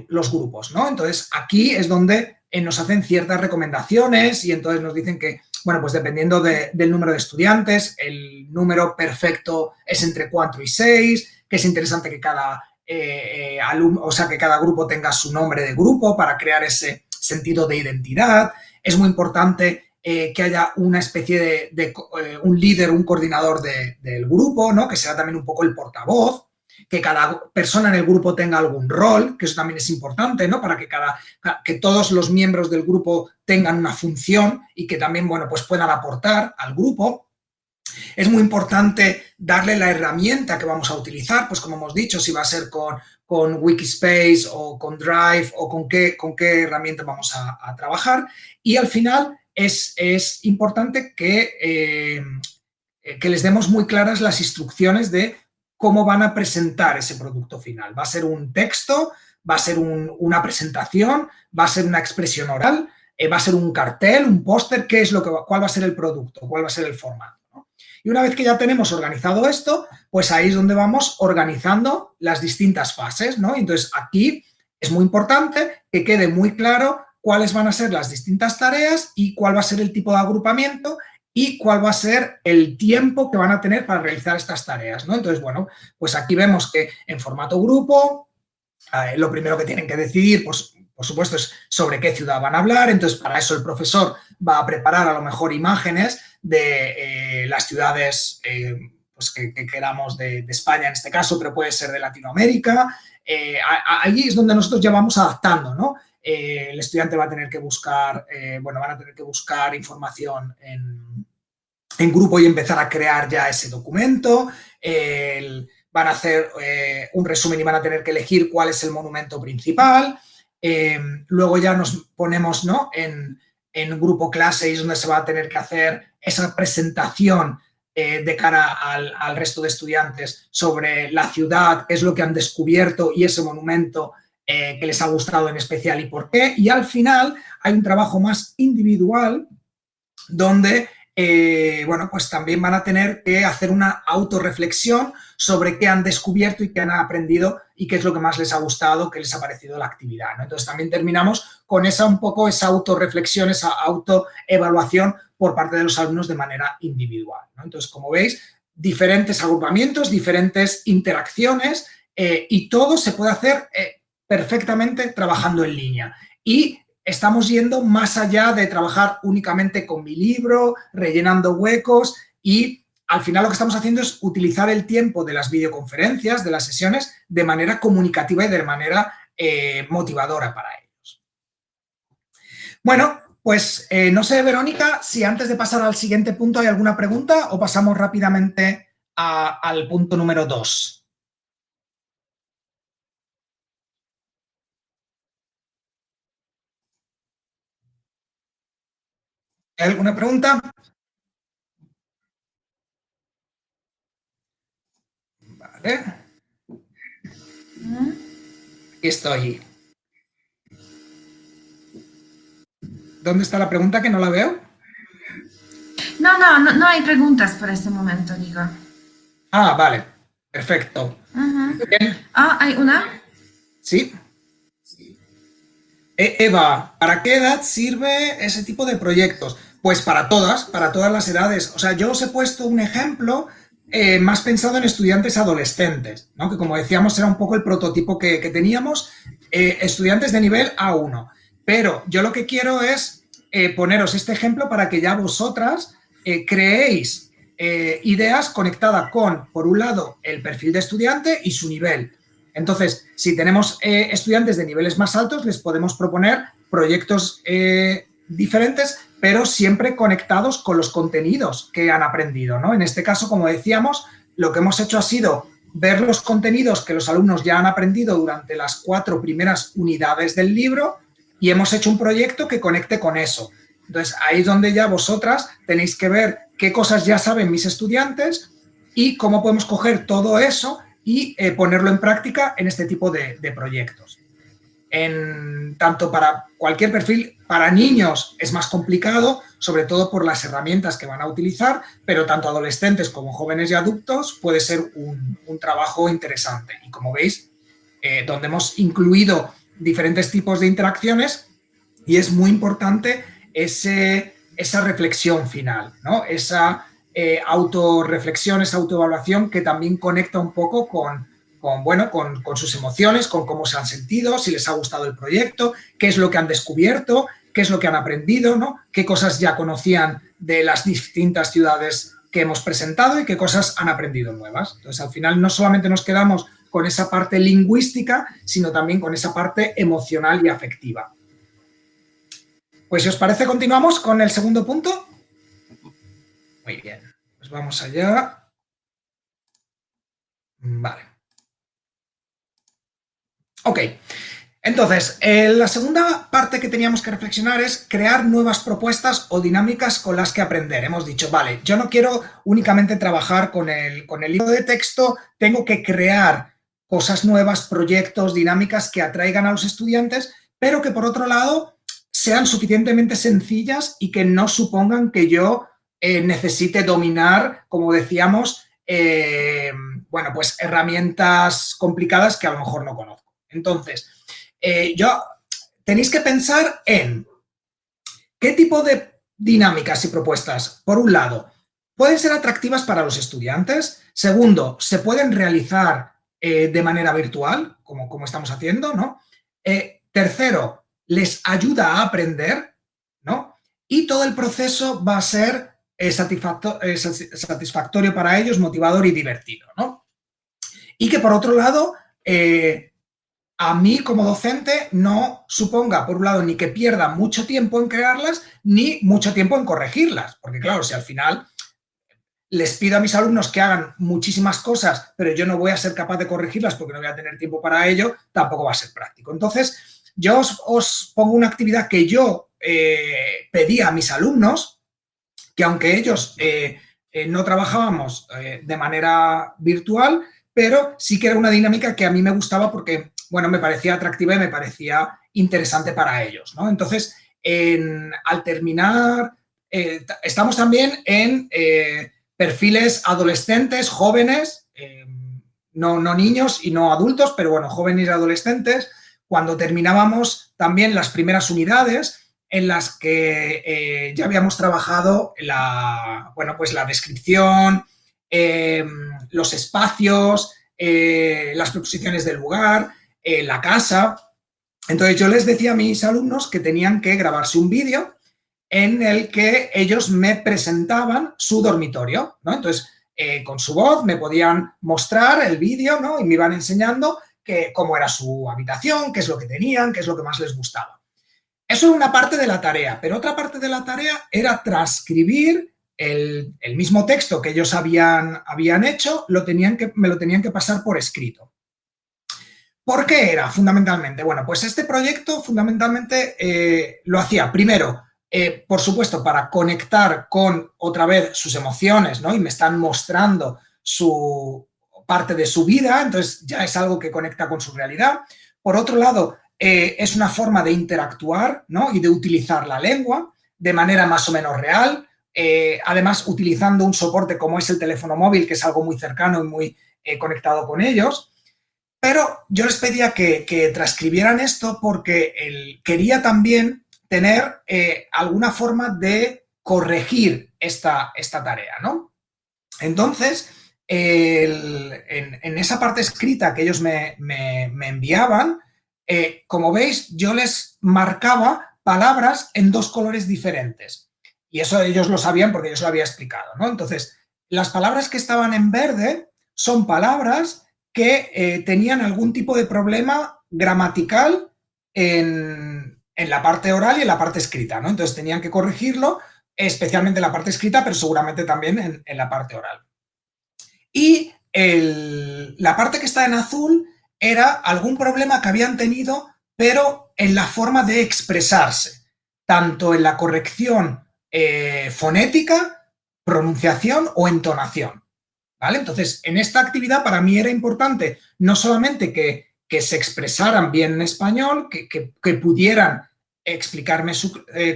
los grupos, ¿no? Entonces, aquí es donde nos hacen ciertas recomendaciones y entonces nos dicen que, bueno, pues dependiendo del número de estudiantes, el número perfecto es entre 4 y 6, que es interesante que cada alumno, o sea, que cada grupo tenga su nombre de grupo para crear ese sentido de identidad. Es muy importante que haya una especie de un líder, un coordinador del grupo, ¿no? Que sea también un poco el portavoz, que cada persona en el grupo tenga algún rol, que eso también es importante, ¿no? Para que todos los miembros del grupo tengan una función y que también, bueno, pues puedan aportar al grupo. Es muy importante darle la herramienta que vamos a utilizar, pues como hemos dicho, si va a ser con Wikispace o con Drive o con qué herramienta vamos a trabajar. Y al final es importante que les demos muy claras las instrucciones de cómo van a presentar ese producto final. ¿Va a ser un texto? ¿Va a ser una presentación? ¿Va a ser una expresión oral? ¿Va a ser un cartel? ¿Un póster? ¿Cuál va a ser el producto? ¿Cuál va a ser el formato? Y una vez que ya tenemos organizado esto, pues ahí es donde vamos organizando las distintas fases, ¿no? Entonces, aquí es muy importante que quede muy claro cuáles van a ser las distintas tareas y cuál va a ser el tipo de agrupamiento y cuál va a ser el tiempo que van a tener para realizar estas tareas, ¿no? Entonces, bueno, pues aquí vemos que en formato grupo, lo primero que tienen que decidir, pues, por supuesto, es sobre qué ciudad van a hablar. Entonces, para eso el profesor va a preparar a lo mejor imágenes de las ciudades pues que queramos de España en este caso, pero puede ser de Latinoamérica. Allí es donde nosotros ya vamos adaptando, ¿no? El estudiante va a tener que buscar, van a tener que buscar información en grupo y empezar a crear ya ese documento. Van a hacer un resumen y van a tener que elegir cuál es el monumento principal. Luego ya nos ponemos, ¿no? en grupo clase y es donde se va a tener que hacer esa presentación de cara al resto de estudiantes sobre la ciudad, qué es lo que han descubierto y ese monumento que les ha gustado en especial y por qué. Y al final hay un trabajo más individual donde pues también van a tener que hacer una autorreflexión sobre qué han descubierto y qué han aprendido y qué es lo que más les ha gustado, qué les ha parecido la actividad, ¿no? Entonces también terminamos con esa autorreflexión, esa autoevaluación por parte de los alumnos de manera individual, ¿no? Entonces, como veis, diferentes agrupamientos, diferentes interacciones y todo se puede hacer perfectamente trabajando en línea. Y estamos yendo más allá de trabajar únicamente con mi libro, rellenando huecos y al final lo que estamos haciendo es utilizar el tiempo de las videoconferencias, de las sesiones, de manera comunicativa y de manera motivadora para ellos. Bueno, pues no sé, Verónica, si antes de pasar al siguiente punto hay alguna pregunta o pasamos rápidamente al punto número 2. ¿Hay alguna pregunta? Vale. Aquí estoy. ¿Dónde está la pregunta que no la veo? No hay preguntas por este momento, digo. Ah, vale. Perfecto. Bien. ¿Hay una? Sí. Eva, ¿para qué edad sirve ese tipo de proyectos? Pues para todas las edades. O sea, yo os he puesto un ejemplo más pensado en estudiantes adolescentes, ¿no? Que como decíamos era un poco el prototipo que teníamos, estudiantes de nivel A1. Pero yo lo que quiero es poneros este ejemplo para que ya vosotras creéis ideas conectadas con, por un lado, el perfil de estudiante y su nivel. Entonces, si tenemos estudiantes de niveles más altos, les podemos proponer proyectos diferentes, pero siempre conectados con los contenidos que han aprendido, ¿no? En este caso, como decíamos, lo que hemos hecho ha sido ver los contenidos que los alumnos ya han aprendido durante las 4 primeras unidades del libro y hemos hecho un proyecto que conecte con eso. Entonces, ahí es donde ya vosotras tenéis que ver qué cosas ya saben mis estudiantes y cómo podemos coger todo eso y ponerlo en práctica en este tipo de proyectos. Tanto para cualquier perfil, para niños es más complicado, sobre todo por las herramientas que van a utilizar, pero tanto adolescentes como jóvenes y adultos puede ser un trabajo interesante. Y como veis, donde hemos incluido diferentes tipos de interacciones y es muy importante esa reflexión final, ¿no? Esa autorreflexión, esa autoevaluación que también conecta un poco con sus emociones, con cómo se han sentido, si les ha gustado el proyecto, qué es lo que han descubierto, qué es lo que han aprendido, ¿no? Qué cosas ya conocían de las distintas ciudades que hemos presentado y qué cosas han aprendido nuevas. Entonces, al final no solamente nos quedamos con esa parte lingüística, sino también con esa parte emocional y afectiva. Pues si os parece, continuamos con el segundo punto. Muy bien, pues vamos allá. Vale. Ok, entonces, la segunda parte que teníamos que reflexionar es crear nuevas propuestas o dinámicas con las que aprender. Hemos dicho, vale, yo no quiero únicamente trabajar con el libro de texto, tengo que crear cosas nuevas, proyectos, dinámicas que atraigan a los estudiantes, pero que por otro lado sean suficientemente sencillas y que no supongan que yo necesite dominar, como decíamos, bueno, pues herramientas complicadas que a lo mejor no conozco. Entonces, tenéis que pensar en qué tipo de dinámicas y propuestas, por un lado, pueden ser atractivas para los estudiantes. Segundo, se pueden realizar de manera virtual, como estamos haciendo, ¿no? Tercero, les ayuda a aprender, ¿no? Y todo el proceso va a ser satisfactorio para ellos, motivador y divertido, ¿no? Y que por otro lado, a mí como docente no suponga, por un lado, ni que pierda mucho tiempo en crearlas, ni mucho tiempo en corregirlas. Porque claro, si al final les pido a mis alumnos que hagan muchísimas cosas, pero yo no voy a ser capaz de corregirlas porque no voy a tener tiempo para ello, tampoco va a ser práctico. Entonces, yo os pongo una actividad que yo pedí a mis alumnos, que aunque ellos no trabajábamos de manera virtual, pero sí que era una dinámica que a mí me gustaba porque, bueno, me parecía atractiva y me parecía interesante para ellos, ¿no? Entonces, al terminar, estamos también en perfiles adolescentes, jóvenes, no niños y no adultos, pero bueno, jóvenes y adolescentes, cuando terminábamos también las primeras unidades en las que ya habíamos trabajado pues la descripción, los espacios, las preposiciones del lugar, la casa. Entonces yo les decía a mis alumnos que tenían que grabarse un vídeo en el que ellos me presentaban su dormitorio, ¿no? Entonces, con su voz me podían mostrar el vídeo, ¿no? Y me iban enseñando cómo era su habitación, qué es lo que tenían, qué es lo que más les gustaba. Eso era una parte de la tarea, pero otra parte de la tarea era transcribir el mismo texto que ellos habían hecho, me lo tenían que pasar por escrito. ¿Por qué era fundamentalmente? Bueno, pues este proyecto fundamentalmente lo hacía primero, por supuesto, para conectar con otra vez sus emociones, ¿no? Y me están mostrando su parte de su vida, entonces ya es algo que conecta con su realidad. Por otro lado, es una forma de interactuar, ¿no? Y de utilizar la lengua de manera más o menos real, además utilizando un soporte como es el teléfono móvil, que es algo muy cercano y muy conectado con ellos. Pero yo les pedía que transcribieran esto porque quería también tener alguna forma de corregir esta tarea, ¿no? Entonces, en esa parte escrita que ellos me enviaban, como veis, yo les marcaba palabras en dos colores diferentes. Y eso ellos lo sabían porque yo se lo había explicado, ¿no? Entonces, las palabras que estaban en verde son palabras que tenían algún tipo de problema gramatical en la parte oral y en la parte escrita, ¿no? Entonces tenían que corregirlo, especialmente en la parte escrita, pero seguramente también en la parte oral. Y la parte que está en azul era algún problema que habían tenido, pero en la forma de expresarse, tanto en la corrección fonética, pronunciación o entonación, ¿vale? Entonces, en esta actividad para mí era importante no solamente que se expresaran bien en español, que pudieran explicarme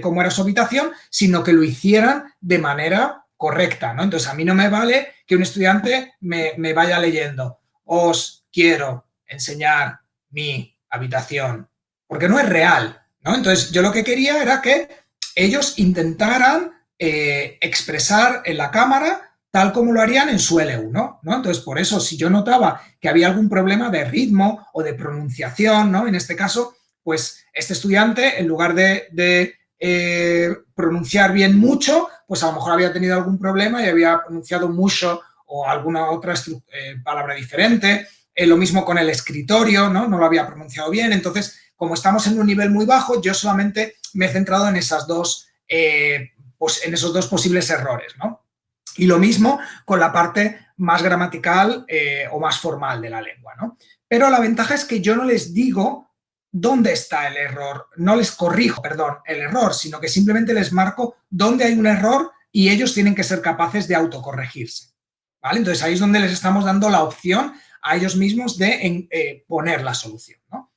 cómo era su habitación, sino que lo hicieran de manera correcta, ¿no? Entonces, a mí no me vale que un estudiante me vaya leyendo, os quiero enseñar mi habitación, porque no es real, ¿no? Entonces, yo lo que quería era que ellos intentaran expresar en la cámara tal como lo harían en su L1, ¿no? Entonces, por eso, si yo notaba que había algún problema de ritmo o de pronunciación, ¿no? En este caso, pues este estudiante, en lugar de pronunciar bien mucho, pues a lo mejor había tenido algún problema y había pronunciado mucho o alguna otra palabra diferente. Lo mismo con el escritorio, ¿no? No lo había pronunciado bien. Entonces, como estamos en un nivel muy bajo, yo solamente me he centrado en esas dos, pues en esos dos posibles errores, ¿no? Y lo mismo con la parte más gramatical o más formal de la lengua, ¿no? Pero la ventaja es que yo no les digo dónde está el error, no les corrijo, perdón, el error, sino que simplemente les marco dónde hay un error y ellos tienen que ser capaces de autocorregirse, ¿vale? Entonces ahí es donde les estamos dando la opción a ellos mismos de poner la solución, ¿no?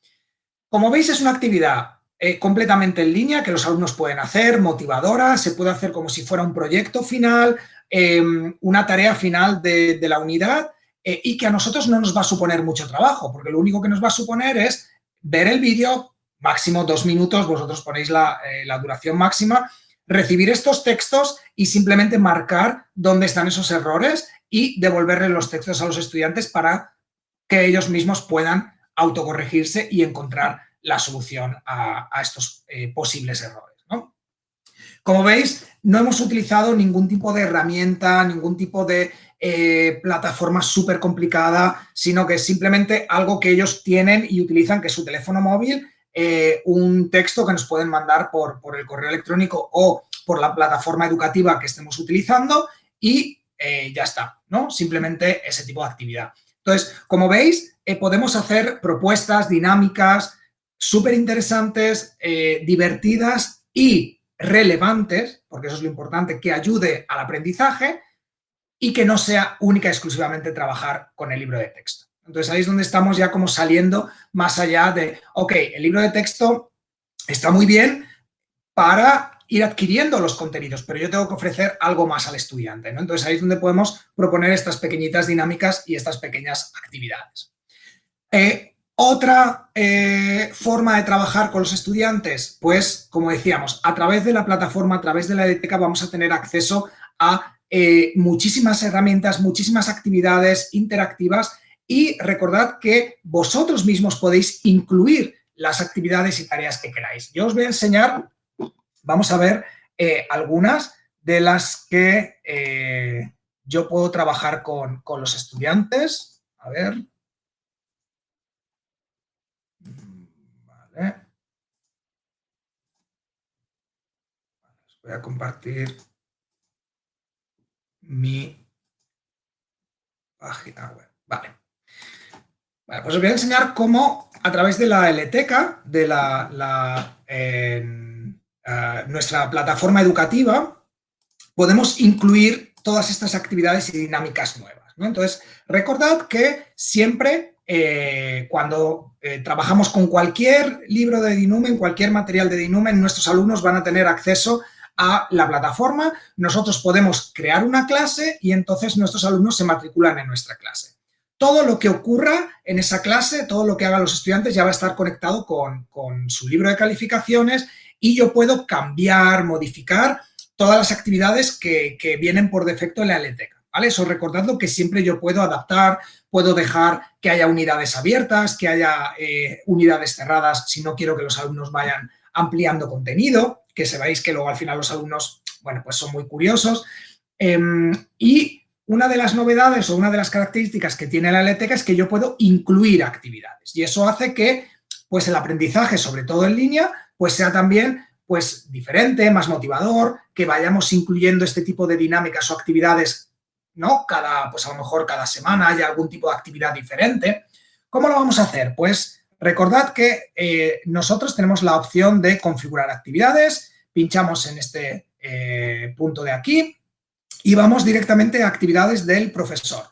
Como veis, es una actividad completamente en línea que los alumnos pueden hacer, motivadora, se puede hacer como si fuera un proyecto final, una tarea final de la unidad y que a nosotros no nos va a suponer mucho trabajo, porque lo único que nos va a suponer es ver el vídeo, máximo 2 minutos, vosotros ponéis la duración máxima, recibir estos textos y simplemente marcar dónde están esos errores y devolverle los textos a los estudiantes para que ellos mismos puedan autocorregirse y encontrar la solución a estos posibles errores, ¿no? Como veis, no hemos utilizado ningún tipo de herramienta, ningún tipo de plataforma súper complicada, sino que es simplemente algo que ellos tienen y utilizan, que es su teléfono móvil, un texto que nos pueden mandar por el correo electrónico o por la plataforma educativa que estemos utilizando y ya está, ¿no? Simplemente ese tipo de actividad. Entonces, como veis, podemos hacer propuestas dinámicas súper interesantes, divertidas y relevantes, porque eso es lo importante, que ayude al aprendizaje y que no sea única y exclusivamente trabajar con el libro de texto. Entonces, ahí es donde estamos ya como saliendo más allá de, ok, el libro de texto está muy bien para ir adquiriendo los contenidos, pero yo tengo que ofrecer algo más al estudiante, ¿no? Entonces, ahí es donde podemos proponer estas pequeñitas dinámicas y estas pequeñas actividades. Otra forma de trabajar con los estudiantes, pues, como decíamos, a través de la plataforma, a través de la biblioteca, vamos a tener acceso a muchísimas herramientas, muchísimas actividades interactivas y recordad que vosotros mismos podéis incluir las actividades y tareas que queráis. Yo os voy a enseñar, vamos a ver algunas de las que yo puedo trabajar con los estudiantes. A ver. Vale. Os voy a compartir mi página web. Vale. Vale, pues os voy a enseñar cómo a través de la LTK, de nuestra plataforma educativa, podemos incluir todas estas actividades y dinámicas nuevas, ¿no? Entonces, recordad que siempre cuando trabajamos con cualquier libro de Dinumen, cualquier material de Dinumen, nuestros alumnos van a tener acceso a la plataforma, nosotros podemos crear una clase y entonces nuestros alumnos se matriculan en nuestra clase. Todo lo que ocurra en esa clase, todo lo que hagan los estudiantes ya va a estar conectado con su libro de calificaciones y yo puedo cambiar, modificar todas las actividades que vienen por defecto en la LTK, ¿vale? Eso recordadlo que siempre yo puedo adaptar, puedo dejar que haya unidades abiertas, que haya unidades cerradas si no quiero que los alumnos vayan ampliando contenido, que sepáis que luego al final los alumnos, bueno, pues son muy curiosos. Y una de las novedades o una de las características que tiene la LTK es que yo puedo incluir actividades y eso hace que pues el aprendizaje, sobre todo en línea, pues sea también pues diferente, más motivador, que vayamos incluyendo este tipo de dinámicas o actividades, ¿no? Pues a lo mejor cada semana haya algún tipo de actividad diferente. ¿Cómo lo vamos a hacer? Pues Recordad que nosotros tenemos la opción de configurar actividades, pinchamos en este punto de aquí y vamos directamente a actividades del profesor.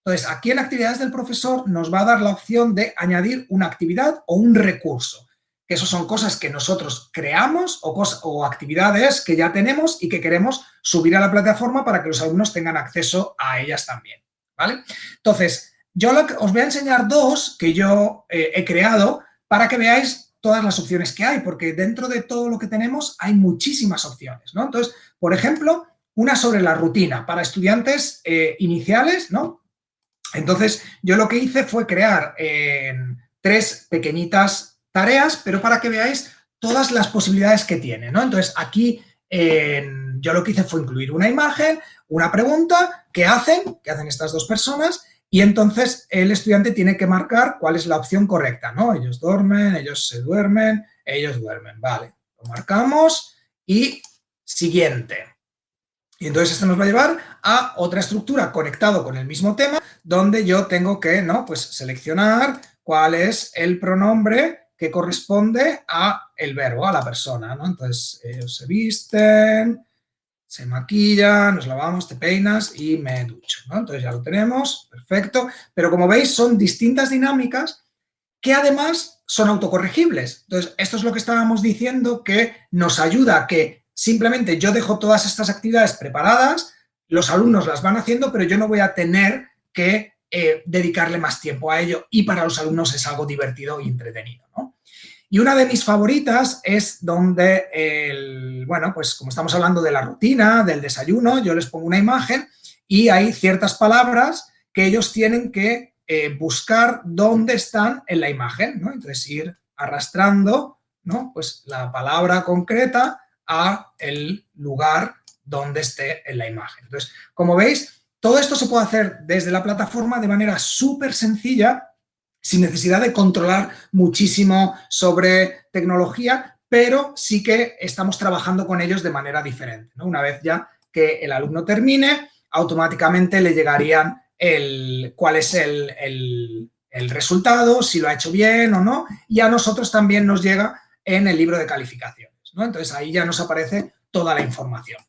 Entonces, aquí en actividades del profesor nos va a dar la opción de añadir una actividad o un recurso, que eso son cosas que nosotros creamos o actividades que ya tenemos y que queremos subir a la plataforma para que los alumnos tengan acceso a ellas también, ¿vale? Entonces, yo os voy a enseñar dos que yo he creado para que veáis todas las opciones que hay, porque dentro de todo lo que tenemos hay muchísimas opciones, ¿no? Entonces, por ejemplo, una sobre la rutina para estudiantes iniciales, ¿no? Entonces, yo lo que hice fue crear 3 pequeñitas tareas, pero para que veáis todas las posibilidades que tiene, ¿no? Entonces, aquí yo lo que hice fue incluir una imagen, una pregunta, ¿qué hacen estas dos personas? Y entonces el estudiante tiene que marcar cuál es la opción correcta, ¿no? Ellos duermen, ellos se duermen, ellos duermen, vale. Lo marcamos y siguiente. Y entonces esto nos va a llevar a otra estructura conectado con el mismo tema, donde yo tengo que, ¿no? Pues seleccionar cuál es el pronombre que corresponde a el verbo, a la persona, ¿no? Entonces, ellos se visten, se maquillan, nos lavamos, te peinas y me ducho, ¿no? Entonces ya lo tenemos, perfecto. Pero como veis, son distintas dinámicas que además son autocorregibles. Entonces, esto es lo que estábamos diciendo, que nos ayuda a que simplemente yo dejo todas estas actividades preparadas, los alumnos las van haciendo, pero yo no voy a tener que dedicarle más tiempo a ello y para los alumnos es algo divertido y entretenido, ¿no? Y una de mis favoritas es donde, bueno, pues como estamos hablando de la rutina, del desayuno, yo les pongo una imagen y hay ciertas palabras que ellos tienen que buscar dónde están en la imagen, ¿no? Entonces ir arrastrando, ¿no? Pues la palabra concreta a el lugar donde esté en la imagen. Entonces, como veis, todo esto se puede hacer desde la plataforma de manera súper sencilla, sin necesidad de controlar muchísimo sobre tecnología, pero sí que estamos trabajando con ellos de manera diferente, ¿no? Una vez ya que el alumno termine, automáticamente le llegarían cuál es el resultado, si lo ha hecho bien o no, y a nosotros también nos llega en el libro de calificaciones, ¿no? Entonces ahí ya nos aparece toda la información.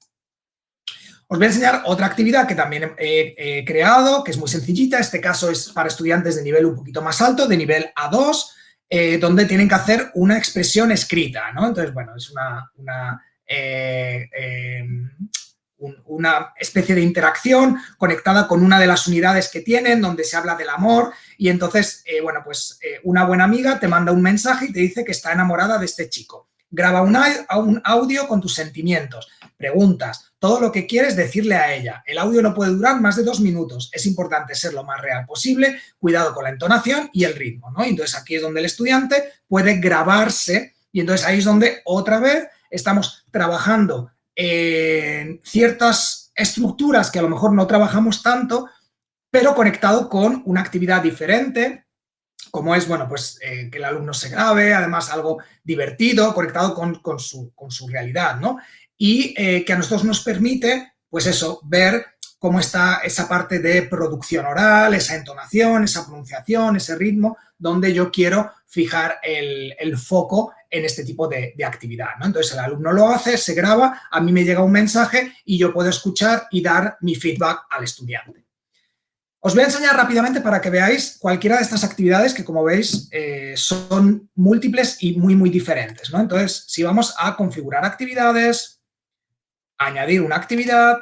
Os voy a enseñar otra actividad que también he creado, que es muy sencillita. Este caso es para estudiantes de nivel un poquito más alto, de nivel A2, donde tienen que hacer una expresión escrita, ¿no? Entonces, bueno, es una especie de interacción conectada con una de las unidades que tienen, donde se habla del amor y entonces, bueno, pues una buena amiga te manda un mensaje y te dice que está enamorada de este chico. Graba un audio con tus sentimientos, preguntas, todo lo que quieres decirle a ella. El audio no puede durar más de 2 minutos. Es importante ser lo más real posible, cuidado con la entonación y el ritmo, ¿no? Entonces aquí es donde el estudiante puede grabarse y entonces ahí es donde otra vez estamos trabajando en ciertas estructuras que a lo mejor no trabajamos tanto, pero conectado con una actividad diferente, como es, bueno, pues que el alumno se grabe, además algo divertido, conectado con su realidad, ¿no? Y que a nosotros nos permite, pues eso, ver cómo está esa parte de producción oral, esa entonación, esa pronunciación, ese ritmo, donde yo quiero fijar el foco en este tipo de actividad, ¿no? Entonces el alumno lo hace, se graba, a mí me llega un mensaje y yo puedo escuchar y dar mi feedback al estudiante. Os voy a enseñar rápidamente para que veáis cualquiera de estas actividades que, como veis, son múltiples y muy, muy diferentes, ¿no? Entonces, si vamos a configurar actividades, añadir una actividad,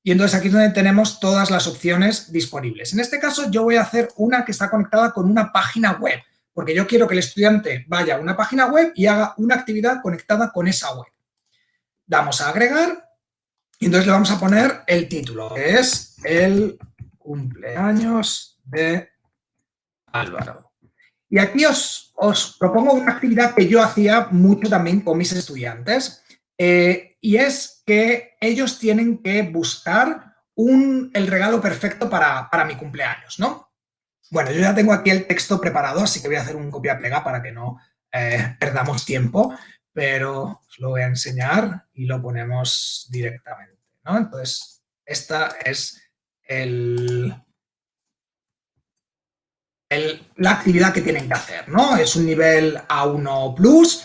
y entonces aquí es donde tenemos todas las opciones disponibles. En este caso, yo voy a hacer una que está conectada con una página web, porque yo quiero que el estudiante vaya a una página web y haga una actividad conectada con esa web. Damos a agregar y entonces le vamos a poner el título, que es el cumpleaños de Álvaro. Y aquí os propongo una actividad que yo hacía mucho también con mis estudiantes, y es que ellos tienen que buscar el regalo perfecto para mi cumpleaños, ¿no? Bueno, yo ya tengo aquí el texto preparado, así que voy a hacer un copia-pega para que no perdamos tiempo, pero os lo voy a enseñar y lo ponemos directamente, ¿no? Entonces, esta es el la actividad que tienen que hacer, ¿no? Es un nivel A1 Plus,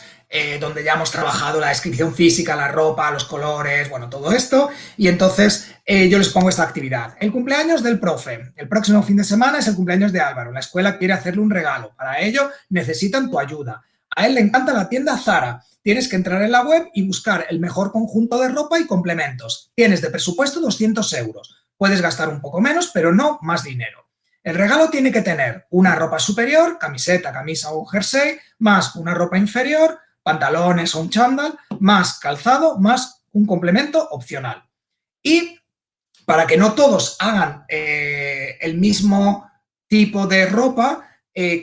donde ya hemos trabajado la descripción física, la ropa, los colores, bueno, todo esto, y entonces yo les pongo esta actividad. El cumpleaños del profe. El próximo fin de semana es el cumpleaños de Álvaro. La escuela quiere hacerle un regalo. Para ello necesitan tu ayuda. A él le encanta la tienda Zara. Tienes que entrar en la web y buscar el mejor conjunto de ropa y complementos. Tienes de presupuesto 200 euros. Puedes gastar un poco menos, pero no más dinero. El regalo tiene que tener una ropa superior, camiseta, camisa o un jersey, más una ropa inferior, pantalones o un chándal, más calzado, más un complemento opcional. Y para que no todos hagan el mismo tipo de ropa,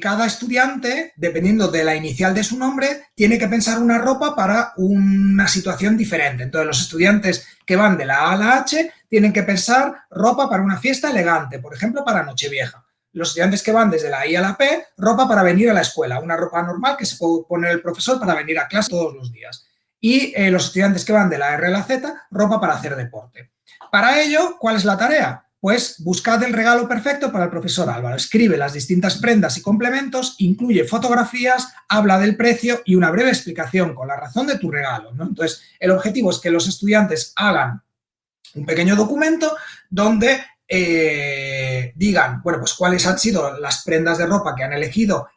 cada estudiante, dependiendo de la inicial de su nombre, tiene que pensar una ropa para una situación diferente. Entonces, los estudiantes que van de la A a la H tienen que pensar ropa para una fiesta elegante, por ejemplo, para Nochevieja. Los estudiantes que van desde la I a la P, ropa para venir a la escuela, una ropa normal que se puede poner el profesor para venir a clase todos los días. Y los estudiantes que van de la R a la Z, ropa para hacer deporte. Para ello, ¿cuál es la tarea? Pues buscad el regalo perfecto para el profesor Álvaro. Escribe las distintas prendas y complementos, incluye fotografías, habla del precio y una breve explicación con la razón de tu regalo, ¿no? Entonces, el objetivo es que los estudiantes hagan un pequeño documento donde digan, bueno, pues cuáles han sido las prendas de ropa que han elegido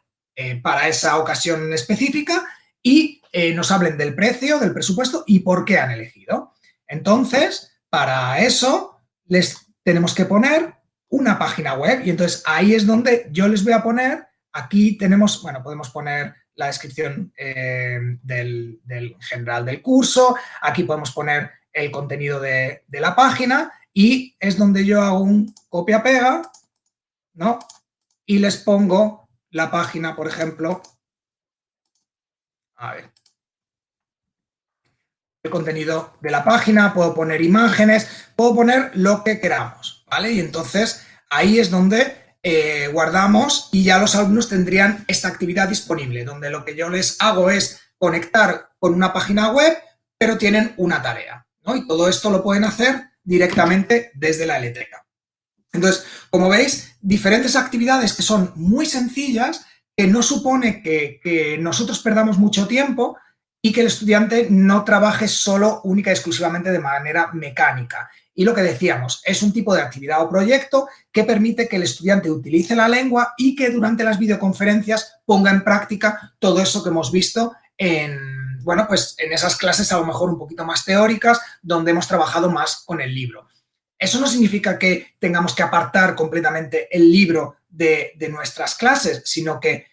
para esa ocasión específica y nos hablen del precio, del presupuesto y por qué han elegido. Entonces, para eso les tenemos que poner una página web y entonces ahí es donde yo les voy a poner, aquí tenemos, bueno, podemos poner la descripción del general del curso, aquí podemos poner el contenido de la página y es donde yo hago un copia-pega, ¿no? Y les pongo la página, por ejemplo, a ver, el contenido de la página, puedo poner imágenes, puedo poner lo que queramos, ¿vale? Y entonces ahí es donde guardamos y ya los alumnos tendrían esta actividad disponible, donde lo que yo les hago es conectar con una página web, pero tienen una tarea, ¿no? Y todo esto lo pueden hacer directamente desde la Eleteca. Entonces, como veis, diferentes actividades que son muy sencillas, que no supone que nosotros perdamos mucho tiempo y que el estudiante no trabaje solo, única y exclusivamente de manera mecánica. Y lo que decíamos, es un tipo de actividad o proyecto que permite que el estudiante utilice la lengua y que durante las videoconferencias ponga en práctica todo eso que hemos visto en, bueno, pues en esas clases a lo mejor un poquito más teóricas, donde hemos trabajado más con el libro. Eso no significa que tengamos que apartar completamente el libro de nuestras clases, sino que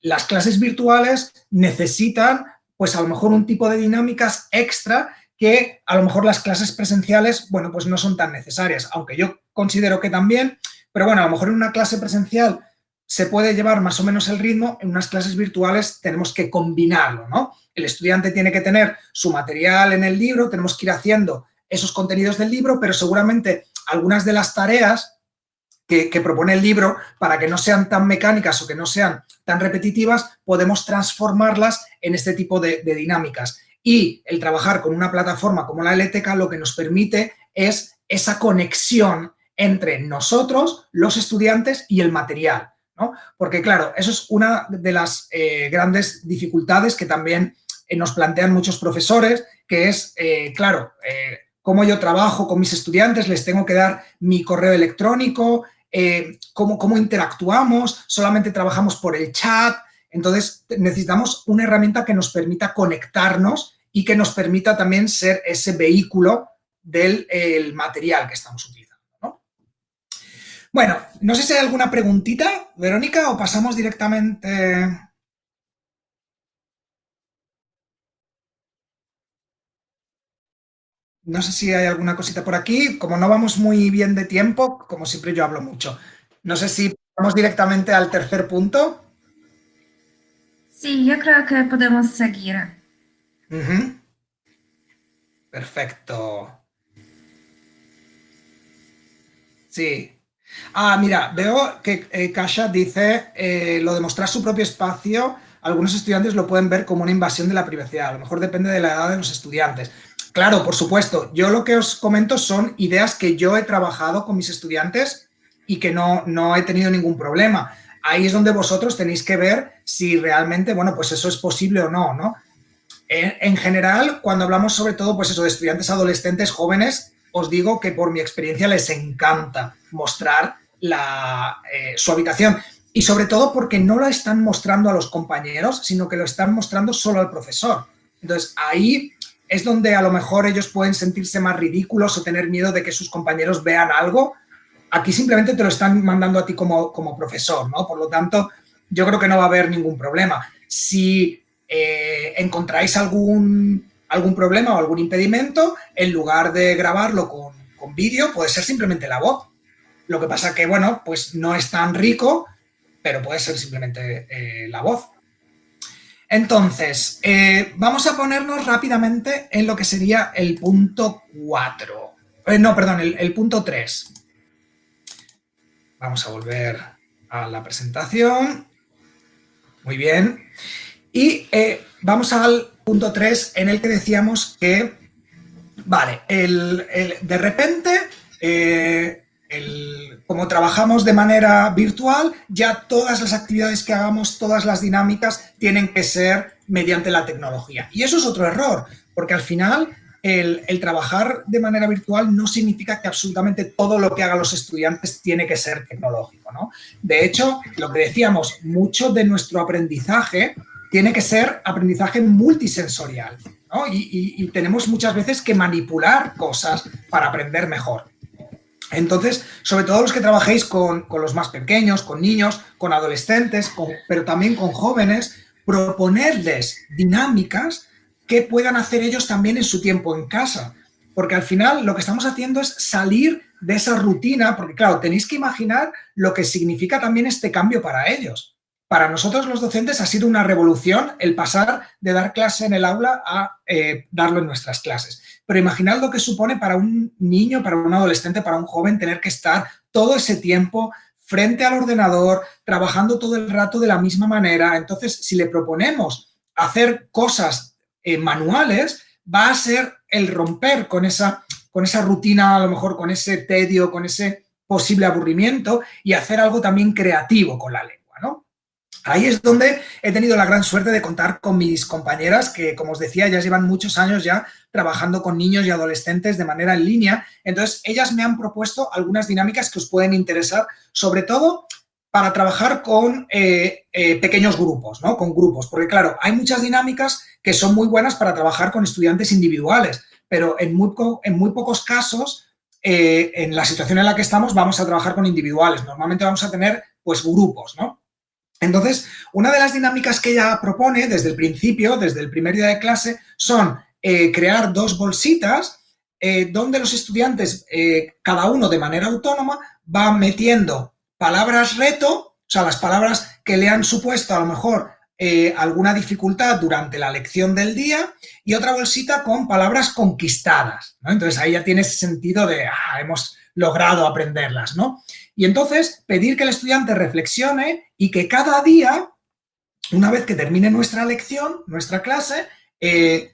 las clases virtuales necesitan, pues a lo mejor un tipo de dinámicas extra que a lo mejor las clases presenciales, bueno, pues no son tan necesarias, aunque yo considero que también, pero bueno, a lo mejor en una clase presencial se puede llevar más o menos el ritmo, en unas clases virtuales tenemos que combinarlo, ¿no? El estudiante tiene que tener su material en el libro, tenemos que ir haciendo esos contenidos del libro, pero seguramente algunas de las tareas que propone el libro, para que no sean tan mecánicas o que no sean tan repetitivas, podemos transformarlas en este tipo de dinámicas. Y el trabajar con una plataforma como la Eleteca lo que nos permite es esa conexión entre nosotros, los estudiantes y el material, ¿no? Porque, claro, eso es una de las grandes dificultades que también nos plantean muchos profesores, que es, claro, cómo yo trabajo con mis estudiantes, les tengo que dar mi correo electrónico, cómo interactuamos, solamente trabajamos por el chat. Entonces, necesitamos una herramienta que nos permita conectarnos y que nos permita también ser ese vehículo del material que estamos utilizando, ¿no? Bueno, no sé si hay alguna preguntita, Verónica, o pasamos directamente. No sé si hay alguna cosita por aquí. Como no vamos muy bien de tiempo, como siempre yo hablo mucho. No sé si vamos directamente al tercer punto. Sí, yo creo que podemos seguir. Ujú. Perfecto. Sí. Ah, mira, veo que Kasha dice lo de mostrar su propio espacio, algunos estudiantes lo pueden ver como una invasión de la privacidad, a lo mejor depende de la edad de los estudiantes. Claro, por supuesto, yo lo que os comento son ideas que yo he trabajado con mis estudiantes y que no he tenido ningún problema. ahí es donde vosotros tenéis que ver si realmente, bueno, pues eso es posible o no, ¿no? En general, cuando hablamos sobre todo, pues eso, de estudiantes adolescentes jóvenes, os digo que por mi experiencia les encanta mostrar su habitación. Y sobre todo porque no lo están mostrando a los compañeros, sino que lo están mostrando solo al profesor. Entonces, ahí es donde a lo mejor ellos pueden sentirse más ridículos o tener miedo de que sus compañeros vean algo. Aquí simplemente te lo están mandando a ti como profesor, ¿no? Por lo tanto, yo creo que no va a haber ningún problema. Si encontráis algún problema o algún impedimento, en lugar de grabarlo con vídeo, puede ser simplemente la voz. Lo que pasa que, bueno, pues no es tan rico, pero puede ser simplemente la voz. Entonces, vamos a ponernos rápidamente en lo que sería el punto 4. No, perdón, el punto 3. Vamos a volver a la presentación. Muy bien. Y vamos al punto 3, en el que decíamos que, vale, de repente, como trabajamos de manera virtual, ya todas las actividades que hagamos, todas las dinámicas, tienen que ser mediante la tecnología. Y eso es otro error, porque al final el trabajar de manera virtual no significa que absolutamente todo lo que hagan los estudiantes tiene que ser tecnológico, ¿no? De hecho, lo que decíamos, mucho de nuestro aprendizaje tiene que ser aprendizaje multisensorial, ¿no? Y tenemos muchas veces que manipular cosas para aprender mejor. Entonces, sobre todo los que trabajéis con los más pequeños, con niños, con adolescentes, pero también con jóvenes, proponerles dinámicas que puedan hacer ellos también en su tiempo en casa. Porque al final lo que estamos haciendo es salir de esa rutina, porque claro, tenéis que imaginar lo que significa también este cambio para ellos. Para nosotros los docentes ha sido una revolución el pasar de dar clase en el aula a darlo en nuestras clases. Pero imaginad lo que supone para un niño, para un adolescente, para un joven, tener que estar todo ese tiempo frente al ordenador, trabajando todo el rato de la misma manera. Entonces, si le proponemos hacer cosas manuales, va a ser el romper con esa rutina, a lo mejor con ese tedio, con ese posible aburrimiento, y hacer algo también creativo con la lengua, ¿no? Ahí es donde he tenido la gran suerte de contar con mis compañeras que, como os decía, ya llevan muchos años ya trabajando con niños y adolescentes de manera en línea. Entonces, ellas me han propuesto algunas dinámicas que os pueden interesar, sobre todo para trabajar con pequeños grupos, ¿no? Con grupos, porque claro, hay muchas dinámicas que son muy buenas para trabajar con estudiantes individuales, pero en muy pocos casos, en la situación en la que estamos, vamos a trabajar con individuales. Normalmente vamos a tener, pues, grupos, ¿no? Entonces, una de las dinámicas que ella propone desde el principio, desde el primer día de clase, son crear 2 bolsitas donde los estudiantes, cada uno de manera autónoma, va metiendo palabras reto, o sea, las palabras que le han supuesto a lo mejor alguna dificultad durante la lección del día, y otra bolsita con palabras conquistadas, ¿no? Entonces, ahí ya tiene ese sentido de, hemos logrado aprenderlas, ¿no? Y entonces, pedir que el estudiante reflexione y que cada día, una vez que termine nuestra lección, nuestra clase,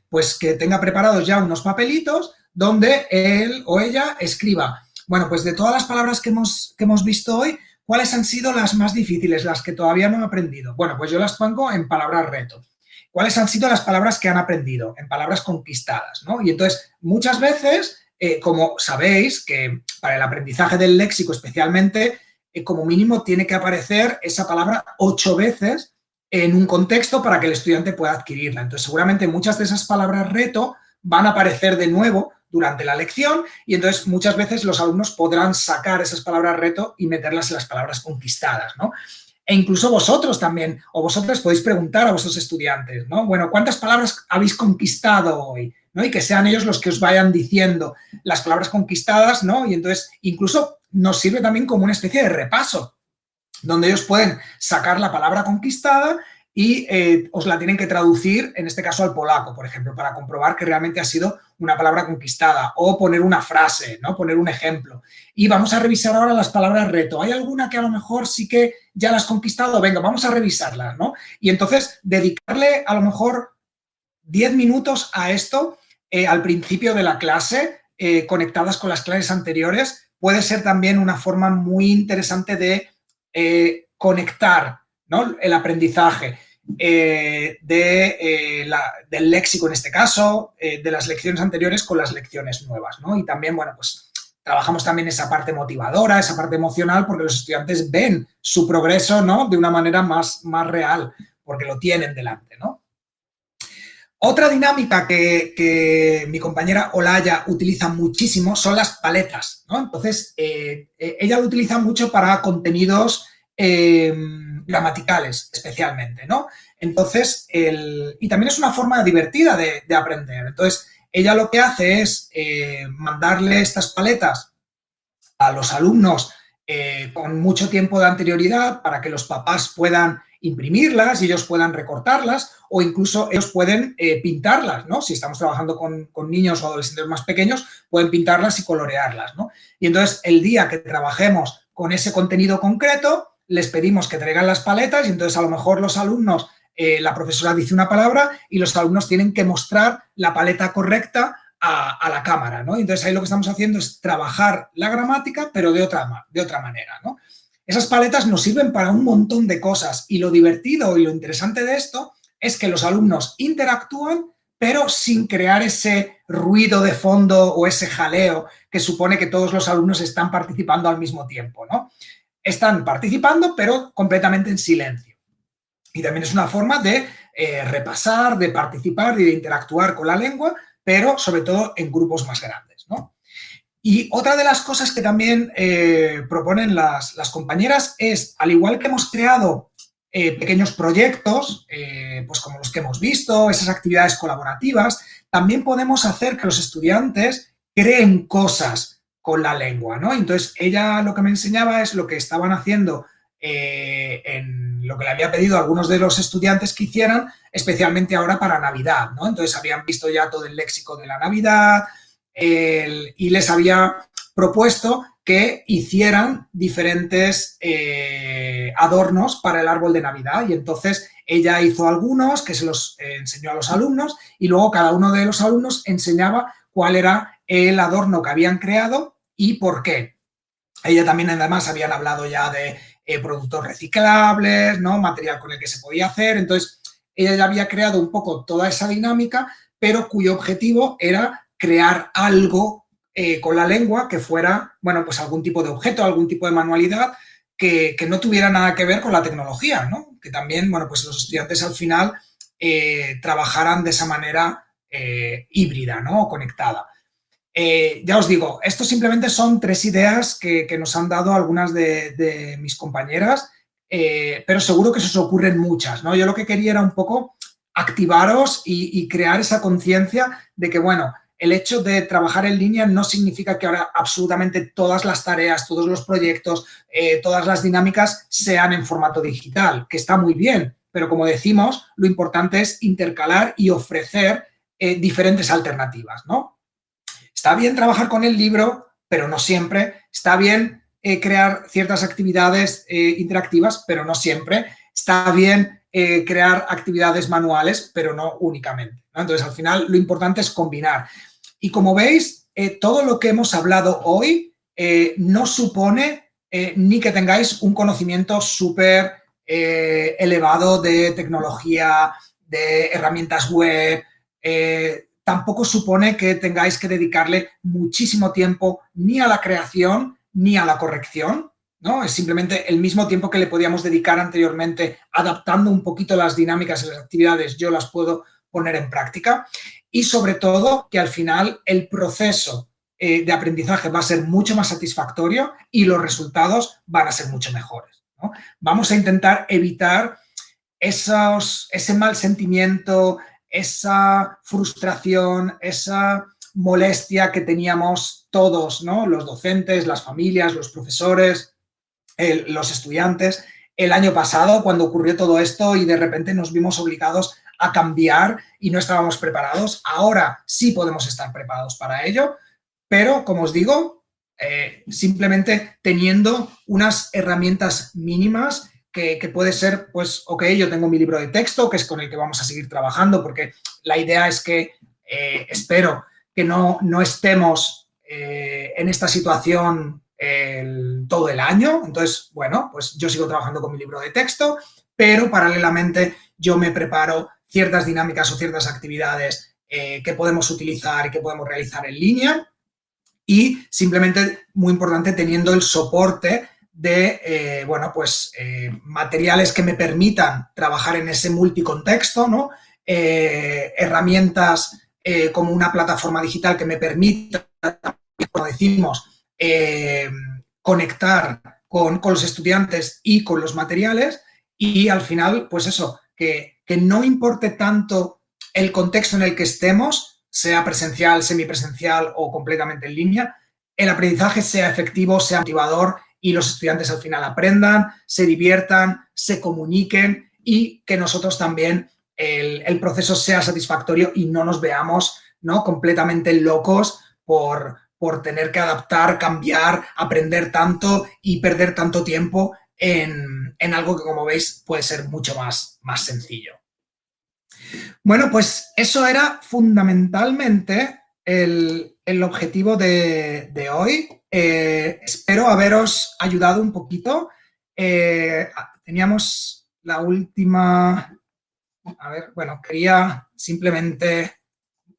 pues que tenga preparados ya unos papelitos donde él o ella escriba, bueno, pues de todas las palabras que hemos visto hoy, ¿cuáles han sido las más difíciles, las que todavía no han aprendido? Bueno, pues yo las pongo en palabras reto. ¿Cuáles han sido las palabras que han aprendido? En palabras conquistadas, ¿no? Y entonces, muchas veces, como sabéis, que para el aprendizaje del léxico especialmente, como mínimo tiene que aparecer esa palabra 8 veces en un contexto para que el estudiante pueda adquirirla. Entonces, seguramente muchas de esas palabras reto van a aparecer de nuevo durante la lección, y entonces muchas veces los alumnos podrán sacar esas palabras reto y meterlas en las palabras conquistadas, ¿no? E incluso vosotros también, o vosotros podéis preguntar a vuestros estudiantes, ¿no? Bueno, ¿cuántas palabras habéis conquistado hoy? ¿No? Y que sean ellos los que os vayan diciendo las palabras conquistadas, ¿no? Y entonces incluso nos sirve también como una especie de repaso, donde ellos pueden sacar la palabra conquistada y os la tienen que traducir, en este caso al polaco, por ejemplo, para comprobar que realmente ha sido una palabra conquistada, o poner una frase, ¿no? Poner un ejemplo. Y vamos a revisar ahora las palabras reto. ¿Hay alguna que a lo mejor sí que ya la has conquistado? Venga, vamos a revisarlas, ¿no? Y entonces dedicarle a lo mejor 10 minutos a esto al principio de la clase, conectadas con las clases anteriores, puede ser también una forma muy interesante de conectar, ¿no?, el aprendizaje del léxico en este caso, de las lecciones anteriores con las lecciones nuevas, ¿no? Y también, bueno, pues trabajamos también esa parte motivadora, esa parte emocional, porque los estudiantes ven su progreso, ¿no?, de una manera más real, porque lo tienen delante, ¿no? Otra dinámica que mi compañera Olaya utiliza muchísimo son las paletas, ¿no? Entonces, ella lo utiliza mucho para contenidos gramaticales, especialmente, ¿no? Entonces, y también es una forma divertida de aprender. Entonces, ella lo que hace es mandarle estas paletas a los alumnos con mucho tiempo de anterioridad para que los papás puedan imprimirlas y ellos puedan recortarlas o incluso ellos pueden pintarlas, ¿no? Si estamos trabajando con niños o adolescentes más pequeños, pueden pintarlas y colorearlas, ¿no? Y entonces, el día que trabajemos con ese contenido concreto, les pedimos que traigan las paletas y entonces a lo mejor los alumnos, la profesora dice una palabra y los alumnos tienen que mostrar la paleta correcta a la cámara, ¿no? Entonces, ahí lo que estamos haciendo es trabajar la gramática, pero de otra manera, ¿no? Esas paletas nos sirven para un montón de cosas y lo divertido y lo interesante de esto es que los alumnos interactúan, pero sin crear ese ruido de fondo o ese jaleo que supone que todos los alumnos están participando al mismo tiempo, ¿no? Están participando, pero completamente en silencio. Y también es una forma de repasar, de participar y de interactuar con la lengua, pero sobre todo en grupos más grandes, ¿no? Y otra de las cosas que también proponen las compañeras es, al igual que hemos creado pequeños proyectos, pues como los que hemos visto, esas actividades colaborativas, también podemos hacer que los estudiantes creen cosas con la lengua, ¿no? Entonces, ella lo que me enseñaba es lo que estaban haciendo en lo que le había pedido a algunos de los estudiantes que hicieran, especialmente ahora para Navidad, ¿no? Entonces, habían visto ya todo el léxico de la Navidad, y les había propuesto que hicieran diferentes adornos para el árbol de Navidad y entonces ella hizo algunos que se los enseñó a los alumnos y luego cada uno de los alumnos enseñaba cuál era el adorno que habían creado y por qué. Ella también además habían hablado ya de productos reciclables, ¿no?, material con el que se podía hacer, entonces ella ya había creado un poco toda esa dinámica, pero cuyo objetivo era crear algo con la lengua que fuera, bueno, pues algún tipo de objeto, algún tipo de manualidad que no tuviera nada que ver con la tecnología, ¿no? Que también, bueno, pues los estudiantes al final trabajaran de esa manera híbrida, ¿no?, conectada. Ya os digo, esto simplemente son 3 ideas que nos han dado algunas de mis compañeras, pero seguro que se os ocurren muchas, ¿no? Yo lo que quería era un poco activaros y crear esa conciencia de que, bueno, el hecho de trabajar en línea no significa que ahora absolutamente todas las tareas, todos los proyectos, todas las dinámicas sean en formato digital, que está muy bien, pero como decimos, lo importante es intercalar y ofrecer diferentes alternativas, ¿no? Está bien trabajar con el libro, pero no siempre. Está bien crear ciertas actividades interactivas, pero no siempre. Está bien crear actividades manuales, pero no únicamente, ¿no? Entonces, al final, lo importante es combinar. Y como veis, todo lo que hemos hablado hoy no supone ni que tengáis un conocimiento súper elevado de tecnología, de herramientas web, tampoco supone que tengáis que dedicarle muchísimo tiempo ni a la creación ni a la corrección, ¿no? Es simplemente el mismo tiempo que le podíamos dedicar anteriormente adaptando un poquito las dinámicas y las actividades, yo las puedo poner en práctica y sobre todo que al final el proceso de aprendizaje va a ser mucho más satisfactorio y los resultados van a ser mucho mejores, ¿no? Vamos a intentar evitar ese mal sentimiento, esa frustración, esa molestia que teníamos todos, ¿no?, los docentes, las familias, los profesores, los estudiantes, el año pasado cuando ocurrió todo esto y de repente nos vimos obligados a cambiar y no estábamos preparados. Ahora sí podemos estar preparados para ello, pero como os digo, simplemente teniendo unas herramientas mínimas que puede ser, pues, ok, yo tengo mi libro de texto, que es con el que vamos a seguir trabajando, porque la idea es que espero que no estemos en esta situación todo el año. Entonces, bueno, pues yo sigo trabajando con mi libro de texto, pero paralelamente yo me preparo ciertas dinámicas o ciertas actividades que podemos utilizar y que podemos realizar en línea, y simplemente, muy importante, teniendo el soporte de, materiales que me permitan trabajar en ese multicontexto, ¿no? Herramientas como una plataforma digital que me permita, como decimos, conectar con los estudiantes y con los materiales, y al final, pues eso, que no importe tanto el contexto en el que estemos, sea presencial, semipresencial o completamente en línea, el aprendizaje sea efectivo, sea motivador y los estudiantes al final aprendan, se diviertan, se comuniquen, y que nosotros también el proceso sea satisfactorio y no nos veamos, ¿no?, completamente locos por tener que adaptar, cambiar, aprender tanto y perder tanto tiempo en algo que, como veis, puede ser mucho más sencillo. Bueno, pues eso era fundamentalmente el objetivo de hoy. Espero haberos ayudado un poquito. Teníamos la última... A ver, bueno, quería simplemente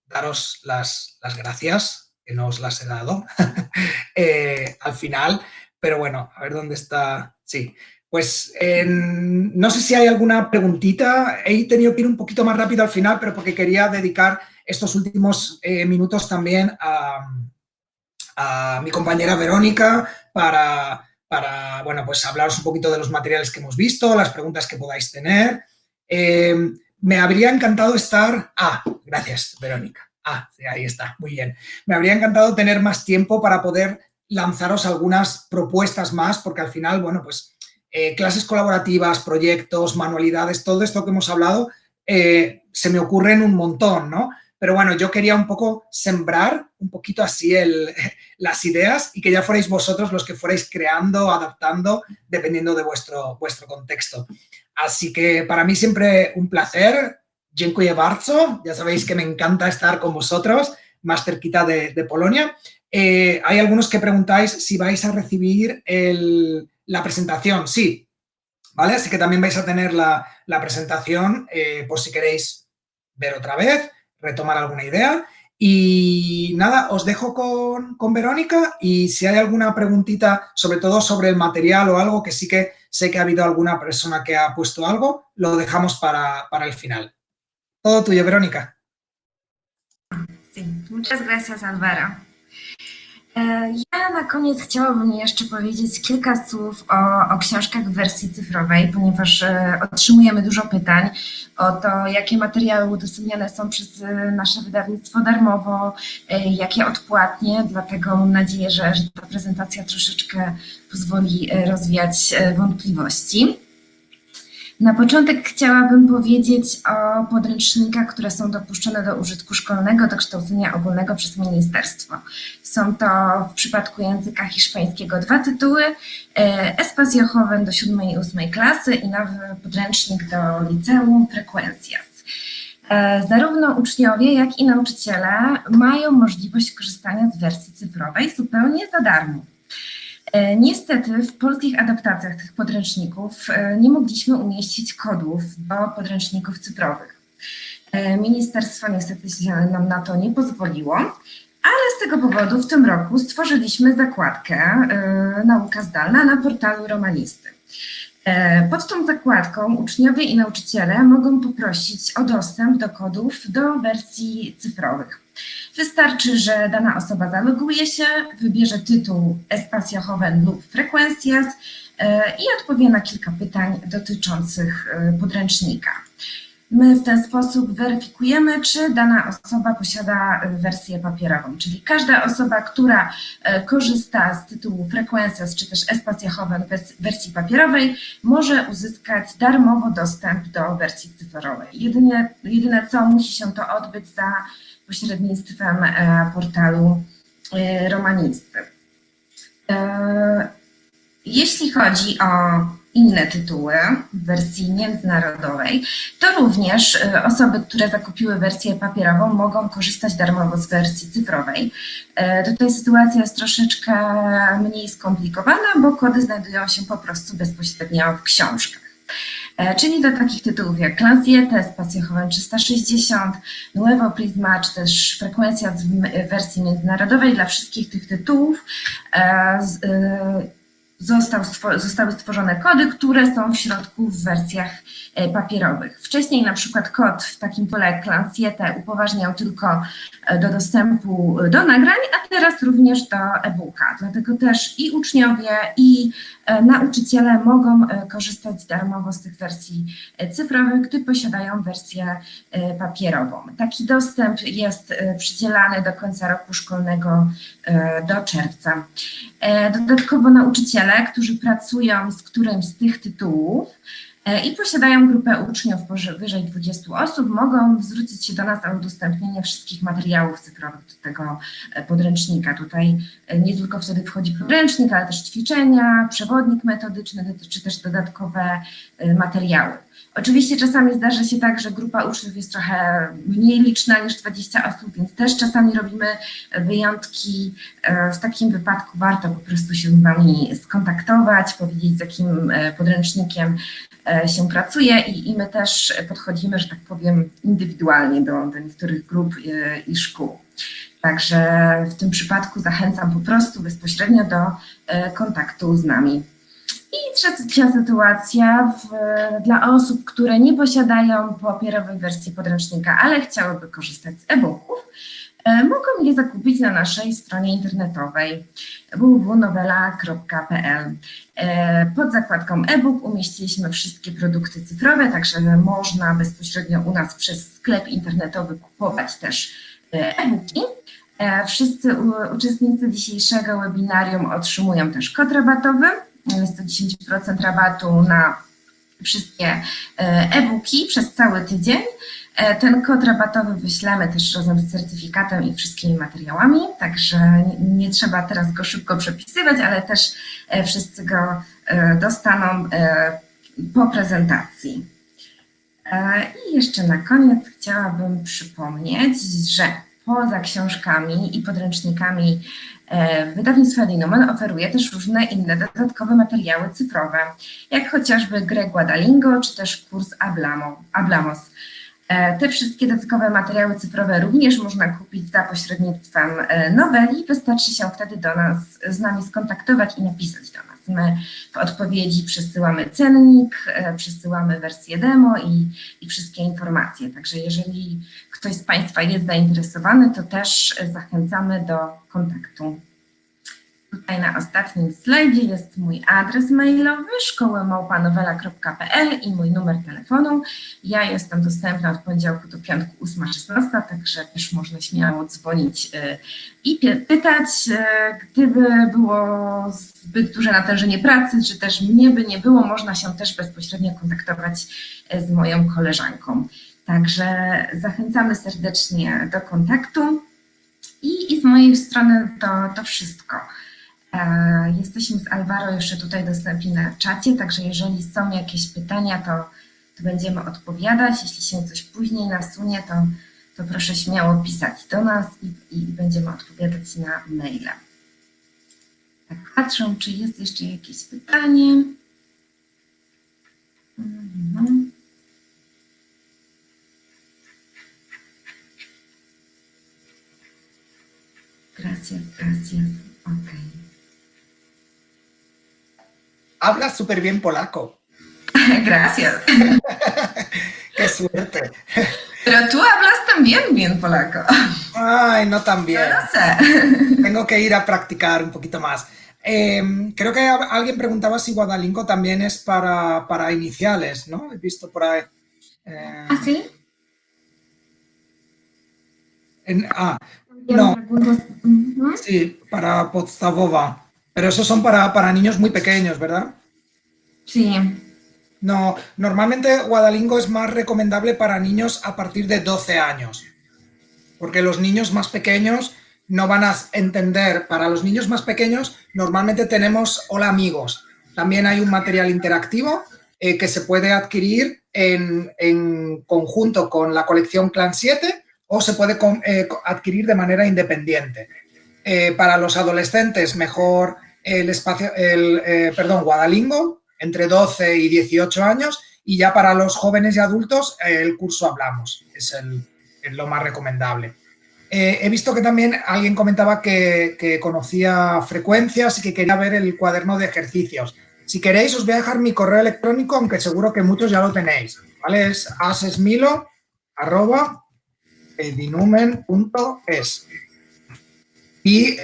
daros las gracias, que no os las he dado al final, pero bueno, a ver dónde está. Sí, pues no sé si hay alguna preguntita. He tenido que ir un poquito más rápido al final, pero porque quería dedicar estos últimos minutos también a mi compañera Verónica para pues hablaros un poquito de los materiales que hemos visto, las preguntas que podáis tener. Me habría encantado estar... gracias, Verónica. Sí, ahí está, muy bien. Me habría encantado tener más tiempo para poder lanzaros algunas propuestas más, porque al final, bueno, pues clases colaborativas, proyectos, manualidades, todo esto que hemos hablado, se me ocurren un montón, ¿no? Pero bueno, yo quería un poco sembrar un poquito así las ideas, y que ya fuerais vosotros los que fuerais creando, adaptando, dependiendo de vuestro contexto. Así que para mí siempre un placer. Dziękuję bardzo. Ya sabéis que me encanta estar con vosotros, más cerquita de Polonia. Hay algunos que preguntáis si vais a recibir la presentación. Sí, ¿vale? Así que también vais a tener la presentación por si queréis ver otra vez, retomar alguna idea. Y nada, os dejo con Verónica, y si hay alguna preguntita, sobre todo sobre el material o algo, que sí que sé que ha habido alguna persona que ha puesto algo, lo dejamos para el final. Todo tuyo, Verónica. Sí, muchas gracias, Alvaro. Ja na koniec chciałabym jeszcze powiedzieć kilka słów o książkach w wersji cyfrowej, ponieważ otrzymujemy dużo pytań o to, jakie materiały udostępniane są przez nasze wydawnictwo darmowo, jakie odpłatnie, dlatego mam nadzieję, że ta prezentacja troszeczkę pozwoli rozwiać wątpliwości. Na początek chciałabym powiedzieć o podręcznikach, które są dopuszczone do użytku szkolnego, do kształcenia ogólnego przez ministerstwo. Są to w przypadku języka hiszpańskiego 2 tytuły, Espacio Joven do 7. i 8. klasy i nowy podręcznik do liceum Frecuencias. Zarówno uczniowie, jak i nauczyciele mają możliwość korzystania z wersji cyfrowej zupełnie za darmo. Niestety w polskich adaptacjach tych podręczników nie mogliśmy umieścić kodów do podręczników cyfrowych. Ministerstwo niestety się nam na to nie pozwoliło, ale z tego powodu w tym roku stworzyliśmy zakładkę Nauka zdalna na portalu Romanisty. Pod tą zakładką uczniowie i nauczyciele mogą poprosić o dostęp do kodów do wersji cyfrowych. Wystarczy, że dana osoba zaloguje się, wybierze tytuł Espacio Joven lub Frecuencias i odpowie na kilka pytań dotyczących podręcznika. My w ten sposób weryfikujemy, czy dana osoba posiada wersję papierową, czyli każda osoba, która korzysta z tytułu Frecuencias czy też Espacio Joven w wersji papierowej, może uzyskać darmowo dostęp do wersji cyfrowej. Jedyne co, musi się to odbyć za pośrednictwem portalu Romanisty. Jeśli chodzi o inne tytuły w wersji międzynarodowej, to również osoby, które zakupiły wersję papierową, mogą korzystać darmowo z wersji cyfrowej. Tutaj sytuacja jest troszeczkę mniej skomplikowana, bo kody znajdują się po prostu bezpośrednio w książkach. Czyli do takich tytułów jak L'Anxiété, Spacjochowen 360, Nuevo Prisma, czy też Frekwencja w wersji międzynarodowej. Dla wszystkich tych tytułów zostały stworzone kody, które są w środku w wersjach papierowych. Wcześniej na przykład kod w takim pole jak L'Anxiété upoważniał tylko do dostępu do nagrań, a teraz również do e-booka. Dlatego też i uczniowie, i nauczyciele mogą korzystać darmowo z tych wersji cyfrowych, gdy posiadają wersję papierową. Taki dostęp jest przydzielany do końca roku szkolnego do czerwca. Dodatkowo nauczyciele, którzy pracują z którymś z tych tytułów i posiadają grupę uczniów powyżej 20 osób, mogą zwrócić się do nas o udostępnienie wszystkich materiałów cyfrowych do tego podręcznika. Tutaj nie tylko wtedy wchodzi podręcznik, ale też ćwiczenia, przewodnik metodyczny, czy też dodatkowe materiały. Oczywiście czasami zdarza się tak, że grupa uczniów jest trochę mniej liczna niż 20 osób, więc też czasami robimy wyjątki. W takim wypadku warto po prostu się z Wami skontaktować, powiedzieć, z jakim podręcznikiem się pracuje i my też podchodzimy, że tak powiem, indywidualnie do niektórych grup i szkół. Także w tym przypadku zachęcam po prostu bezpośrednio do kontaktu z nami. I trzecia sytuacja dla osób, które nie posiadają papierowej wersji podręcznika, ale chciałyby korzystać z e-booków, mogą je zakupić na naszej stronie internetowej www.novela.pl. Pod zakładką e-book umieściliśmy wszystkie produkty cyfrowe, także można bezpośrednio u nas przez sklep internetowy kupować też e-booki. Wszyscy uczestnicy dzisiejszego webinarium otrzymują też kod rabatowy. Jest to 10% rabatu na wszystkie e-booki przez cały tydzień. Ten kod rabatowy wyślemy też razem z certyfikatem i wszystkimi materiałami, także nie trzeba teraz go szybko przepisywać, ale też wszyscy go dostaną po prezentacji. I jeszcze na koniec chciałabym przypomnieć, że poza książkami i podręcznikami wydawnictwo Edinomen oferuje też różne inne dodatkowe materiały cyfrowe, jak chociażby grę Guadalingo, czy też kurs Hablamos. Te wszystkie dodatkowe materiały cyfrowe również można kupić za pośrednictwem Noveli. Wystarczy się wtedy z nami skontaktować i napisać do nas. My w odpowiedzi przesyłamy cennik, przesyłamy wersję demo i wszystkie informacje. Także jeżeli ktoś z Państwa jest zainteresowany, to też zachęcamy do kontaktu. Tutaj na ostatnim slajdzie jest mój adres mailowy szkoły@novela.pl i mój numer telefonu. Ja jestem dostępna od poniedziałku do piątku 8:16, także też można śmiało dzwonić i pytać. Gdyby było zbyt duże natężenie pracy, czy też mnie by nie było, można się też bezpośrednio kontaktować z moją koleżanką. Także zachęcamy serdecznie do kontaktu i z mojej strony to wszystko. Jesteśmy z Alvaro jeszcze tutaj dostępni na czacie, także jeżeli są jakieś pytania, to będziemy odpowiadać. Jeśli się coś później nasunie, to proszę śmiało pisać do nas i będziemy odpowiadać na maila. Tak patrzę, czy jest jeszcze jakieś pytanie. Gracias. Ok. Hablas súper bien polaco. Gracias. Qué suerte. Pero tú hablas también bien polaco. Ay, no tan bien. No lo sé. Tengo que ir a practicar un poquito más. Creo que alguien preguntaba si Guadalingo también es para iniciales, ¿no? He visto por ahí. ¿Ah, sí? No. Sí, para podstawowa. Pero esos son para niños muy pequeños, ¿verdad? Sí. No, normalmente Guadalingo es más recomendable para niños a partir de 12 años. Porque los niños más pequeños no van a entender. Para los niños más pequeños normalmente tenemos hola amigos. también hay un material interactivo que se puede adquirir en conjunto con la colección Clan 7 o se puede adquirir de manera independiente. Para los adolescentes, mejor Guadalingo, entre 12 y 18 años, y ya para los jóvenes y adultos, el curso Hablamos, es lo más recomendable. He visto que también alguien comentaba que conocía frecuencias y que quería ver el cuaderno de ejercicios. Si queréis, os voy a dejar mi correo electrónico, aunque seguro que muchos ya lo tenéis, ¿vale? Es asesmilo@edinumen.es. Y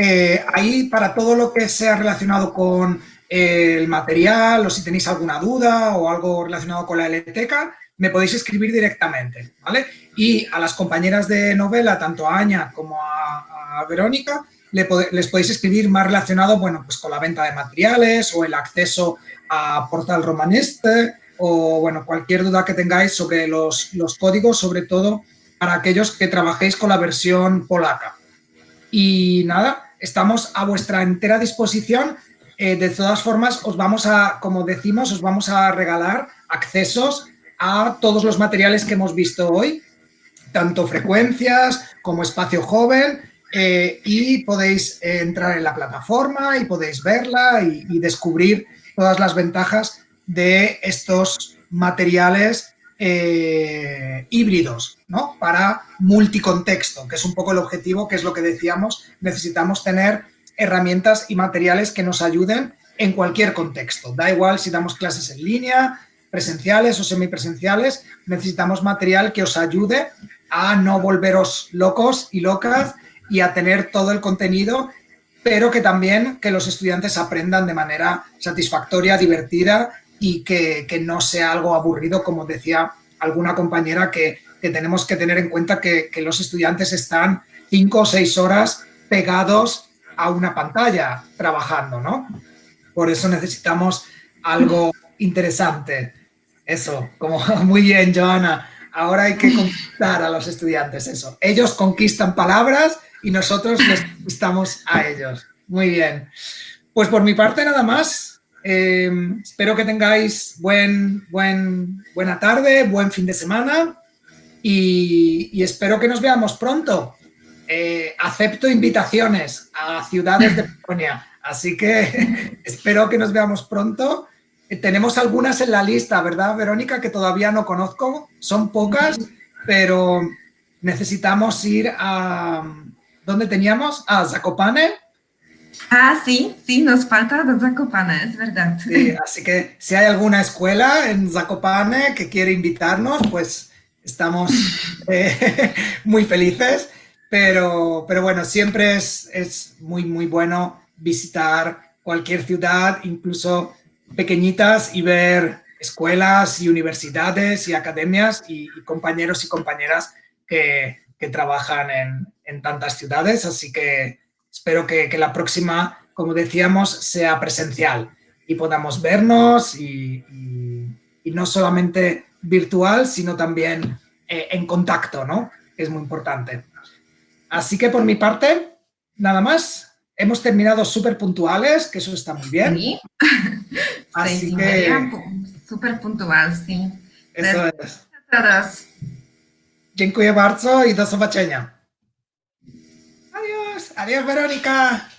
ahí, para todo lo que sea relacionado con el material, o si tenéis alguna duda o algo relacionado con la LTK, me podéis escribir directamente, ¿vale? Y a las compañeras de novela, tanto a Aña como a Verónica, les podéis escribir más relacionado, bueno, pues con la venta de materiales o el acceso a Portal Romaneste o, bueno, cualquier duda que tengáis sobre los códigos, sobre todo para aquellos que trabajéis con la versión polaca. Y nada, estamos a vuestra entera disposición. De todas formas, os vamos a, como decimos, os vamos a regalar accesos a todos los materiales que hemos visto hoy, tanto frecuencias como espacio joven, y podéis entrar en la plataforma y podéis verla y descubrir todas las ventajas de estos materiales híbridos, ¿no? Para multicontexto, que es un poco el objetivo, que es lo que decíamos, necesitamos tener herramientas y materiales que nos ayuden en cualquier contexto. Da igual si damos clases en línea, presenciales o semipresenciales, necesitamos material que os ayude a no volveros locos y locas y a tener todo el contenido, pero que también que los estudiantes aprendan de manera satisfactoria, divertida y que no sea algo aburrido, como decía alguna compañera, que tenemos que tener en cuenta que los estudiantes están 5 o 6 horas pegados a una pantalla trabajando, ¿no? Por eso necesitamos algo interesante. Eso, como muy bien, Joana. Ahora hay que conquistar a los estudiantes, eso. Ellos conquistan palabras y nosotros les conquistamos a ellos. Muy bien. Pues por mi parte nada más. Espero que tengáis buena tarde, buen fin de semana y espero que nos veamos pronto. Acepto invitaciones a ciudades de Polonia, así que espero que nos veamos pronto. Tenemos algunas en la lista, ¿verdad, Verónica? Que todavía no conozco, son pocas, pero necesitamos ir a... ¿Dónde teníamos? A Zakopane. Ah, sí, sí, nos falta de Zakopane, es verdad. Sí, así que si hay alguna escuela en Zakopane que quiere invitarnos, pues estamos muy felices. Pero bueno, siempre es muy bueno visitar cualquier ciudad, incluso pequeñitas, y ver escuelas y universidades y academias y compañeros y compañeras que trabajan en tantas ciudades. Así que espero que la próxima, como decíamos, sea presencial y podamos vernos y no solamente virtual, sino también en contacto, ¿no? Que es muy importante. Así que por mi parte, nada más. Hemos terminado súper puntuales, que eso está muy bien. Sí, Así 6:30, que súper puntual, sí. eso es. A todos. Dziękuję bardzo i do zobaczenia. Adiós, adiós Verónica.